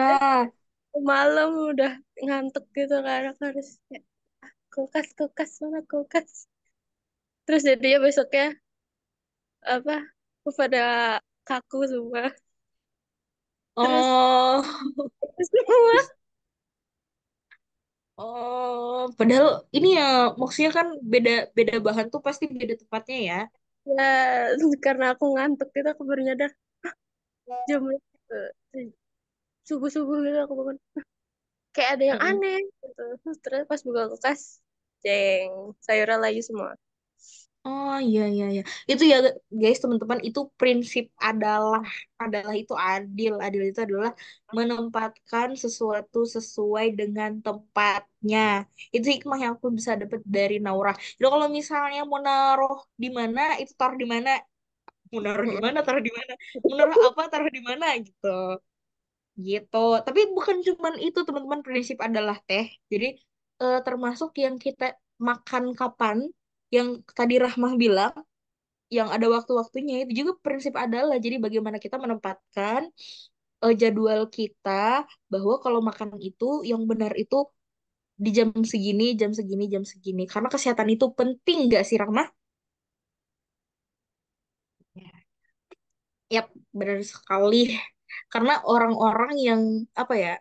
Malam udah ngantuk gitu kan, aku harus ya, kulkas kulkas mana kulkas. Terus jadinya besoknya apa aku pada kaku semua. Terus Oh, semua padahal ini ya maksudnya kan beda beda bahan tuh pasti beda tempatnya ya. ya karena aku ngantuk gitu aku baru nyadar jam subuh subuh gitu aku bangun kayak ada yang Mm-mm. aneh gitu. Terus pas buka kulkas, jeng, sayurnya lagi semua. Oh iya iya iya. Itu ya guys teman-teman itu prinsip adalah itu adil. Adil itu adalah menempatkan sesuatu sesuai dengan tempatnya. Itu hikmah yang aku bisa dapat dari Naura. Jadi kalau misalnya mau naruh di mana itu taruh di mana. Mau naruh di Mm-mm. mana taruh di mana. Mau naruh apa taruh di mana gitu. Gitu. Tapi bukan cuman itu teman-teman prinsip adalah teh. Jadi termasuk yang kita makan kapan yang tadi Rahmah bilang yang ada waktu-waktunya itu juga prinsip adalah jadi bagaimana kita menempatkan jadwal kita bahwa kalau makan itu yang benar itu di jam segini, jam segini. Karena kesehatan itu penting nggak sih Rahmah? Yap, benar sekali. Karena orang-orang yang apa ya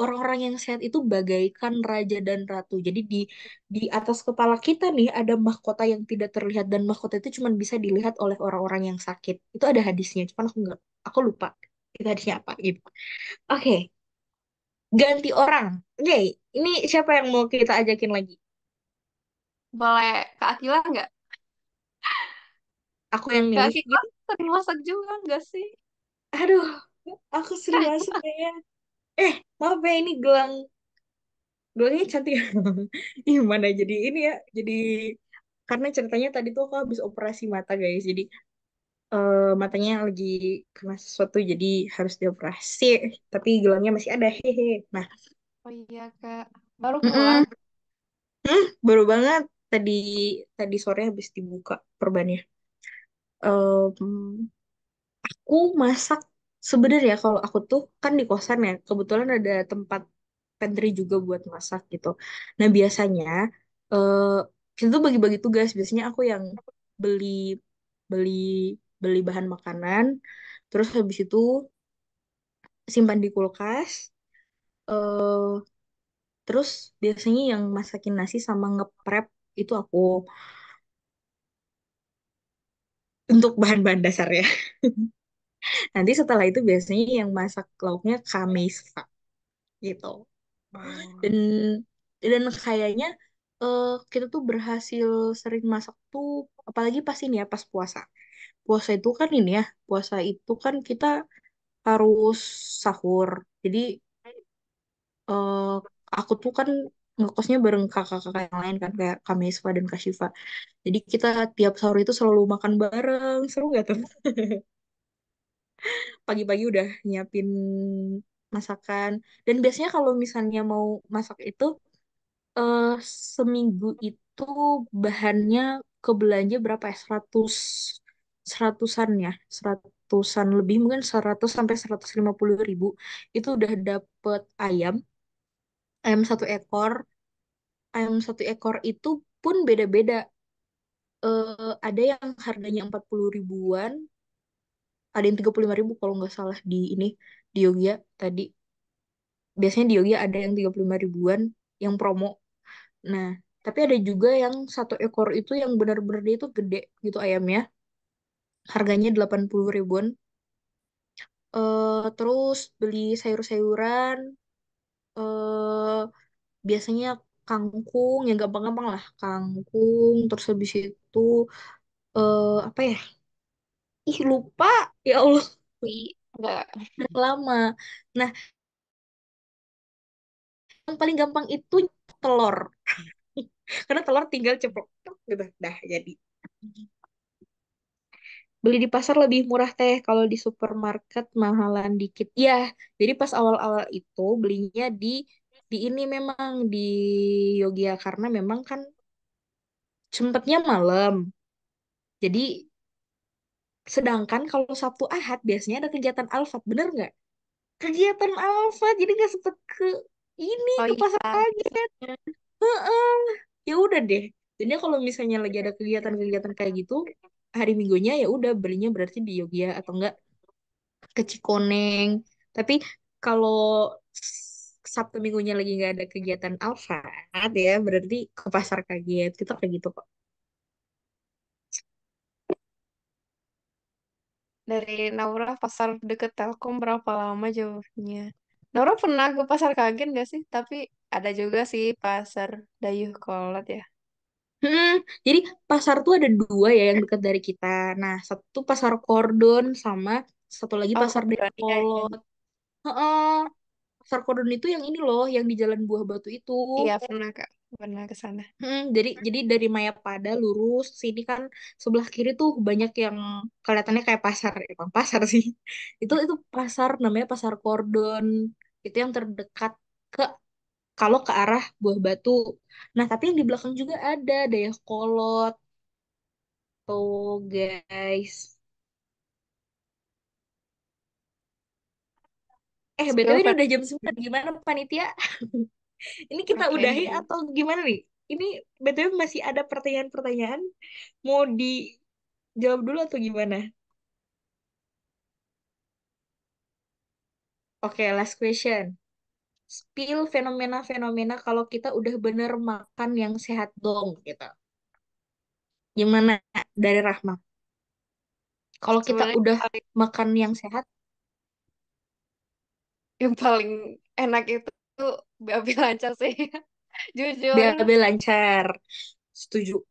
orang-orang yang sehat itu bagaikan raja dan ratu. Jadi di atas kepala kita nih ada mahkota yang tidak terlihat dan mahkota itu cuma bisa dilihat oleh orang-orang yang sakit. Itu ada hadisnya, cuman aku lupa itu hadisnya apa gitu. Oke, ganti orang. Oke, ini siapa yang mau kita ajakin lagi? Boleh Kak Akila nggak? Aku yang Kak milih Akila gitu. sering masak juga nggak sih? Aduh, aku sering masuk ya. Maaf ya ini gelangnya cantik. Gimana jadi ini ya? Jadi karena ceritanya tadi tuh aku habis operasi mata guys. Jadi matanya lagi kena sesuatu jadi harus dioperasi tapi gelangnya masih ada hehe nah Oh iya Kak, baru pulang. mm-mm. Baru banget tadi tadi sore habis dibuka perbannya. Em, aku masak sebenarnya kalau aku tuh kan di kosan ya kebetulan ada tempat pantry juga buat masak gitu. Nah biasanya eh kita tuh bagi-bagi tugas biasanya aku yang beli beli beli bahan makanan terus habis itu simpan di kulkas. eh Terus biasanya yang masakin nasi sama ngeprep itu aku untuk bahan-bahan dasarnya. Nanti setelah itu biasanya yang masak lauknya kami gitu. Oh. Dan dan kayaknya kita tuh berhasil sering masak tuh apalagi pas ini ya pas puasa. Puasa itu kan ini ya, puasa itu kan kita harus sahur. Jadi eh, aku tuh kan ngekosnya bareng kakak-kakak yang lain kan kayak Kak Mesfa dan Kak Syifa. Jadi kita tiap sahur itu selalu makan bareng. Seru gak tuh? Pagi-pagi udah nyiapin masakan. Dan biasanya kalau misalnya mau masak itu eh, seminggu itu bahannya kebelanja berapa ya? Seratusan ya. Seratusan lebih mungkin 100 sampai 150.000. Itu udah dapet ayam 1 ekor. Ayam 1 ekor itu pun beda-beda. Ada yang harganya 40 ribuan, ada yang 35 ribu kalau nggak salah di Yogya tadi. Biasanya di Yogya ada yang 35 ribuan yang promo. Nah, tapi ada juga yang 1 ekor itu yang benar-benar dia itu gede gitu ayamnya. Harganya 80 ribuan. Terus beli sayur-sayuran, eh biasanya kangkung, yang gampang-gampang lah, kangkung. Terus habis itu apa ya? Ih, lupa. Ya Allah, Enggak. udah lama. Nah, yang paling gampang itu telur. Karena telur tinggal ceplok tok, gitu. Dah jadi. Beli di pasar lebih murah teh, kalau di supermarket mahalan dikit. Ya, jadi pas awal-awal itu belinya di ini memang di Yogyakarta, karena memang kan sempetnya malam. Jadi sedangkan kalau Sabtu Ahad biasanya ada kegiatan Alfat, bener nggak? Kegiatan Alfat, jadi nggak sempet ke ini, Oh ke pasar iya. kaget. Heeh. Ya udah deh. Jadi kalau misalnya lagi ada kegiatan-kegiatan kayak gitu, hari Minggunya ya udah belinya berarti di Yogya atau enggak ke Cikoneng. Tapi kalau Sabtu Minggunya lagi nggak ada kegiatan Alfat ya, berarti ke pasar kaget. Kita kayak gitu kok. Dari Naura pasar deket Telkom berapa lama jauhnya? Naura pernah ke pasar Kagen gak sih? Tapi ada juga sih pasar Dayuh Kolot ya. Hmm, jadi pasar tuh ada dua ya yang dekat dari kita. Nah, satu pasar Kordon sama satu lagi Oh, pasar Kordon. Iya, iya. Dayakolot. Heeh. Pasar Kordon itu yang ini loh, yang di Jalan Buah Batu itu. Iya, pernah Kak. Pernah ke sana. Jadi dari Mayapada lurus sini kan sebelah kiri tuh banyak yang kelihatannya kayak pasar, emang pasar sih. Itu pasar namanya Pasar Kordon. Itu yang terdekat ke kalau ke arah Buah Batu. Nah, tapi yang di belakang juga ada Dayakolot tuh, guys. BTW Sejauh ini udah jam 9. Gimana panitia? Ini kita Oke. udahi atau gimana nih? Ini BTW masih ada pertanyaan-pertanyaan. Mau dijawab dulu atau gimana? Oke, last question. Spill fenomena-fenomena kalau kita udah bener makan yang sehat dong, gitu. Gimana dari Rahma? Kalau kita Sebenarnya udah makan yang sehat, yang paling enak itu BAB lancar sih. Jujur. BAB lancar. Setuju.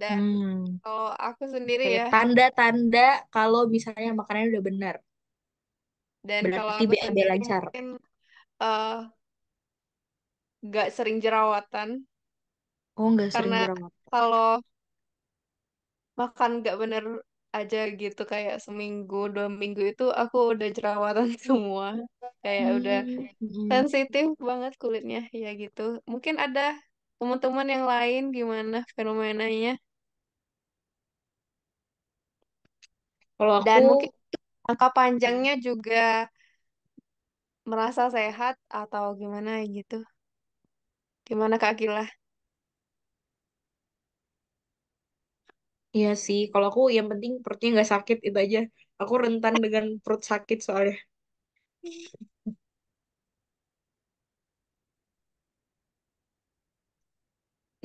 Dan Hmm. kalau aku sendiri Oke, ya, tanda-tanda kalau misalnya makanannya udah benar. dan kalau Berarti aku BAB sendiri lancar. mungkin eh, nggak sering jerawatan. Oh, nggak sering Karena jerawat. kalau makan nggak bener aja gitu kayak seminggu 2 minggu itu aku udah jerawatan semua, kayak udah Hmm. sensitif banget kulitnya ya gitu. Mungkin ada teman-teman yang lain gimana fenomenanya, Kalau aku, dan mungkin jangka panjangnya juga merasa sehat atau gimana gitu. Gimana Kak Gila? iya sih. Kalau aku yang penting perutnya nggak sakit itu aja. Aku rentan dengan perut sakit soalnya.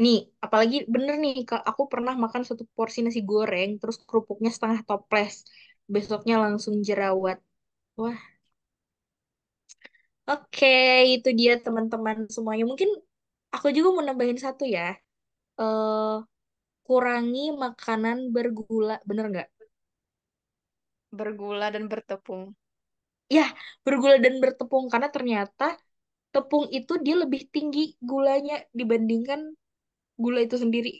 Nih, apalagi bener nih, Kak, aku pernah makan satu porsi nasi goreng, terus kerupuknya setengah toples. Besoknya langsung jerawat. Wah, oke, itu dia teman-teman semuanya. Mungkin aku juga mau nambahin satu ya. eh Kurangi makanan bergula, bener nggak? Bergula dan bertepung. Ya, bergula dan bertepung, karena ternyata tepung itu dia lebih tinggi gulanya dibandingkan gula itu sendiri.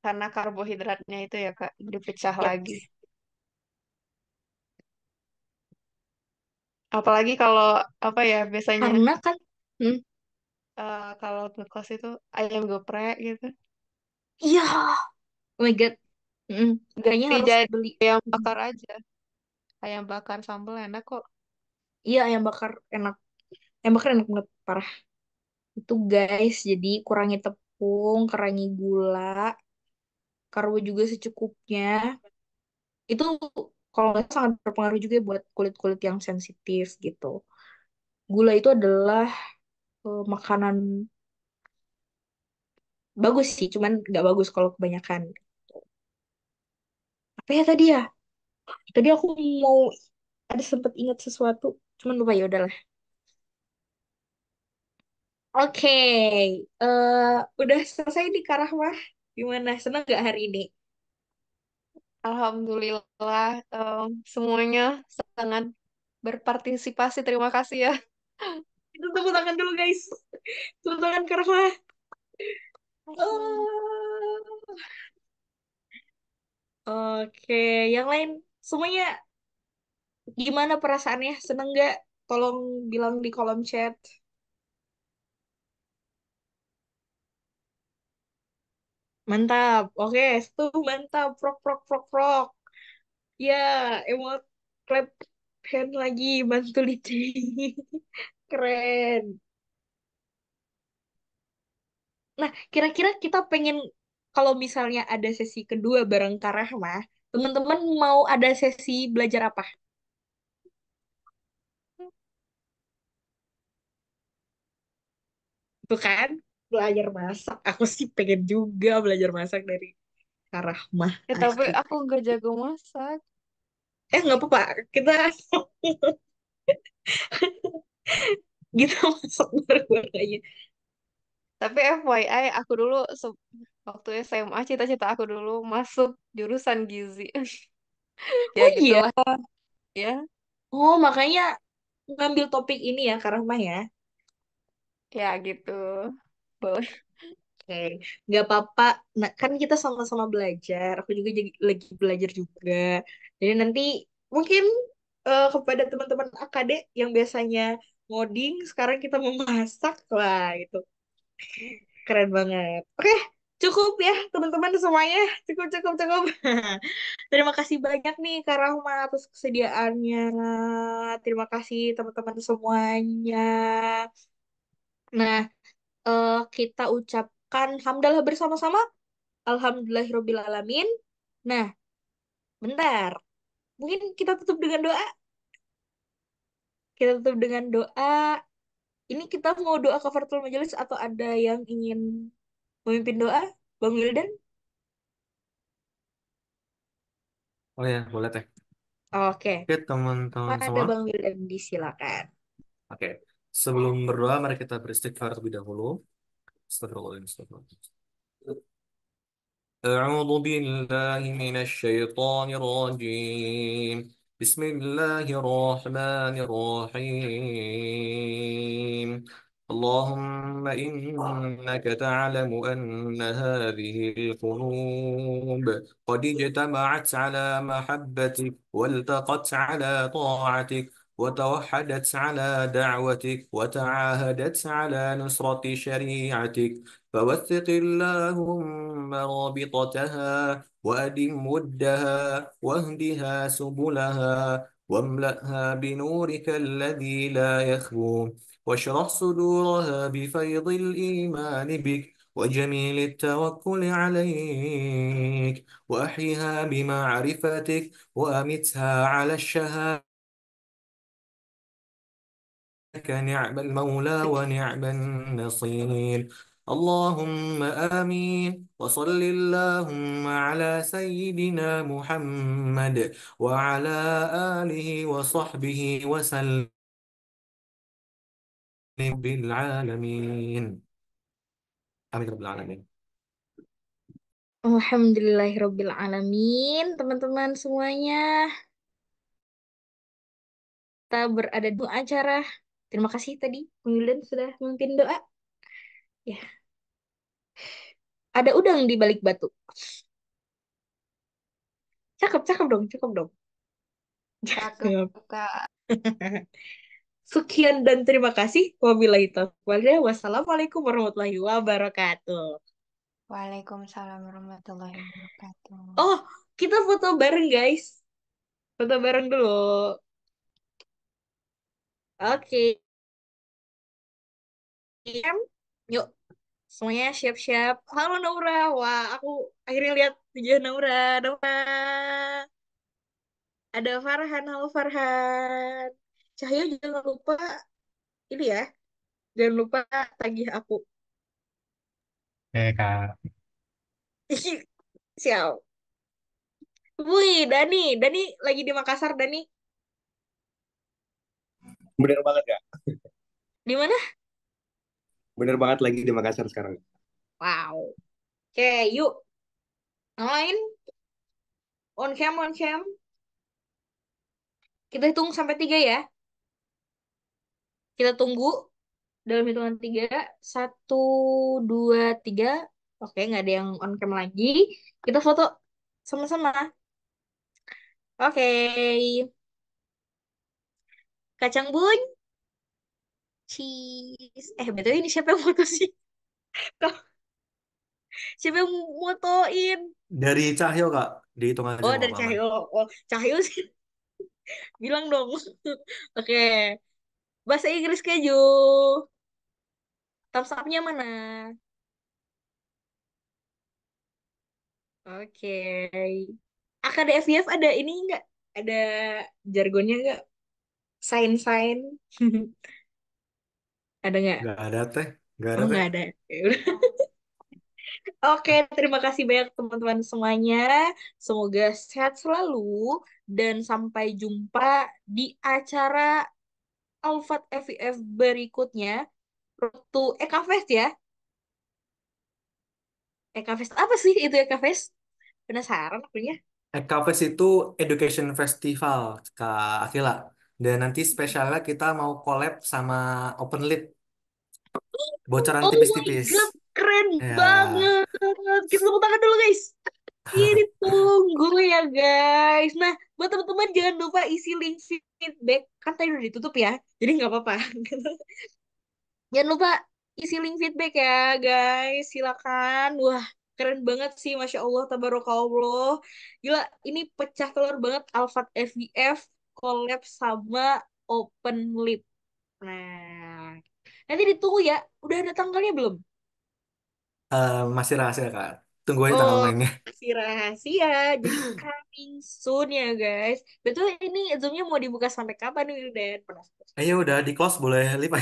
Karena karbohidratnya itu ya Kak dipecah Yap. lagi. Apalagi kalau apa ya biasanya Karena kan, hmm, kalau ngekos itu ayam geprek gitu. iya, oh my God. Mm, kayaknya Ganti harus jadi beli. ayam Mm, bakar aja. Ayam bakar sambal enak kok. iya, ayam bakar enak. Ayam bakar enak banget, parah. Itu guys, jadi kurangi tepung, kurangi gula, karbo juga secukupnya. Itu kalau nggak salah sangat berpengaruh juga buat kulit-kulit yang sensitif gitu. Gula itu adalah makanan bagus sih, cuman nggak bagus kalau kebanyakan. Apa Tadi ya. Tadi aku mau ada sempat ingat sesuatu, cuman lupa ya udahlah. Oke, udah selesai di Karahmah. Gimana? Seneng gak hari ini? Alhamdulillah, semuanya sangat berpartisipasi. Terima kasih ya. Kita tepuk tangan dulu guys. Tepuk tangan Karahmah. Kasih. Oh, oke, yang lain semuanya gimana perasaannya? Seneng gak? Tolong bilang di kolom chat. Mantap. Oke, itu mantap. Prok prok prok prok. Ya, emot clap hand lagi bantu Liti. Keren. Nah, kira-kira kita pengen kalau misalnya ada sesi kedua bareng Kak Rahma, teman-teman mau ada sesi belajar apa? Tuh kan, belajar masak. Aku sih pengen juga belajar masak dari Kak Rahma. Tapi Asik. aku gak jago masak. Nggak apa-apa. Kita kita masak bareng-bareng aja. Tapi FYI, aku dulu waktu SMA cita-cita aku dulu masuk jurusan gizi. Ya Oh iya. gitulah ya. Oh, makanya ngambil topik ini ya, Kak Rahma ya. Ya gitu. Boleh. Oke, nggak apa-apa. Nah, kan kita sama-sama belajar. Aku juga jadi lagi belajar juga. Jadi nanti mungkin kepada teman-teman AKD yang biasanya ngoding, sekarang kita memasak lah gitu. Keren banget. Oke, cukup ya teman-teman semuanya. Cukup, cukup, cukup. Terima kasih banyak nih Kak Rahma atas kesediaannya. Terima kasih teman-teman semuanya. Nah, kita ucapkan hamdalah bersama-sama. Alhamdulillahirrabbilalamin. Nah, bentar. Mungkin kita tutup dengan doa. Kita tutup dengan doa. Ini kita mau doa kafaratul majelis atau ada yang ingin memimpin doa? Bang Wildan? Oh ya, boleh teh. Oke. Oke, teman-teman Ada semua. Bang Wildan, disilakan. Oke. Sebelum berdoa, mari kita beristighfar terlebih dahulu. Astagfirullahaladzim. Astagfirullahaladzim. أعوذ بالله من الشيطان الرجيم. بسم الله الرحمن الرحيم. اللهم إنك تعلم أن هذه القلوب قد اجتمعت على محبتك والتقت على طاعتك وتوحدت على دعوتك وتعاهدت على نصرة شريعتك، فوثق اللهم رابطتها وأدم ودها واهدها سبلها واملأها بنورك الذي لا يخبو، واشرح صدورها بفيض الإيمان بك وجميل التوكل عليك، وأحيها بمعرفتك وأمتها على الشهادة. نعم المولى ونعم النصير. اللهم آمين. وصل اللهم على سيدنا محمد وعلى آله وصحبه وسلم بالعالمين. آمين رب العالمين. Alhamdulillahirrabbilalamin. Teman-teman semuanya, kita berada di acara. Terima kasih tadi Bang Wildan sudah memimpin doa. Ya, ada udang di balik batu. Cakep, cakep dong, cakep dong. Cakep, Kak. Sekian dan terima kasih. Wabillahi taufiq wal hidayah. Wassalamualaikum warahmatullahi wabarakatuh. Waalaikumsalam warahmatullahi wabarakatuh. Oh, kita foto bareng guys. Foto bareng dulu. Oke. Yuk, semuanya siap-siap. Halo Naura. Wah, aku akhirnya lihat wajah Naura. Naura. Ada Farhan. Halo Farhan. Cahaya jangan lupa ini ya. Jangan lupa tagih aku. Kak. Siap. Wih, Dani lagi di Makassar, Dani. Bener banget ya. Di mana? Bener banget lagi di Makassar sekarang. Wow. Oke, yuk. Yang lain, on cam, on cam. Kita hitung sampai 3 ya. Kita tunggu dalam hitungan 3. 1, 2, 3. Oke, nggak ada yang on cam lagi. Kita foto sama-sama. Oke. Kacang bun, cheese. BTW ini siapa yang foto sih? Siapa yang motoin? Dari Cahyo Kak, dihitung aja Oh, nggak dari apa-apa. Cahyo. Oh, Cahyo sih. Bilang dong. Oke. Bahasa Inggris keju. Thumbs up-nya mana? Oke. AKDFYF ada ini nggak? Ada jargonnya nggak? Sign-sign. Ada nggak? Nggak ada teh, nggak ada Oh, teh. nggak ada. Ya udah. Oke, terima kasih banyak teman-teman semuanya. Semoga sehat selalu dan sampai jumpa di acara Alfat FIF berikutnya. Waktu Eka Fest ya. Eka Fest apa sih itu Eka Fest? Penasaran aku ya. Fest itu Education Festival Kak Akila. Dan nanti spesialnya kita mau collab sama Open Lead. Bocoran Oh my tipis-tipis. God, keren Ya, banget. Kita tepuk tangan dulu guys. Ini tunggu ya guys. Nah, buat teman-teman jangan lupa isi link feedback. Kan tadi udah ditutup ya, jadi nggak apa-apa. Jangan lupa isi link feedback ya guys. Silakan. Wah, keren banget sih, Masya Allah, tabarakallah. Gila, ini pecah telur banget Alfat FVF collab sama Open Lip. Nah, nanti ditunggu ya. Udah ada tanggalnya belum? masih rahasia Kak. Tunggu aja tanggal Oh, mainnya. masih rahasia. Jadi coming soon ya guys. Betul ini Zoom-nya mau dibuka sampai kapan nih, Dan? Penasaran. Ayo udah di close boleh lipat.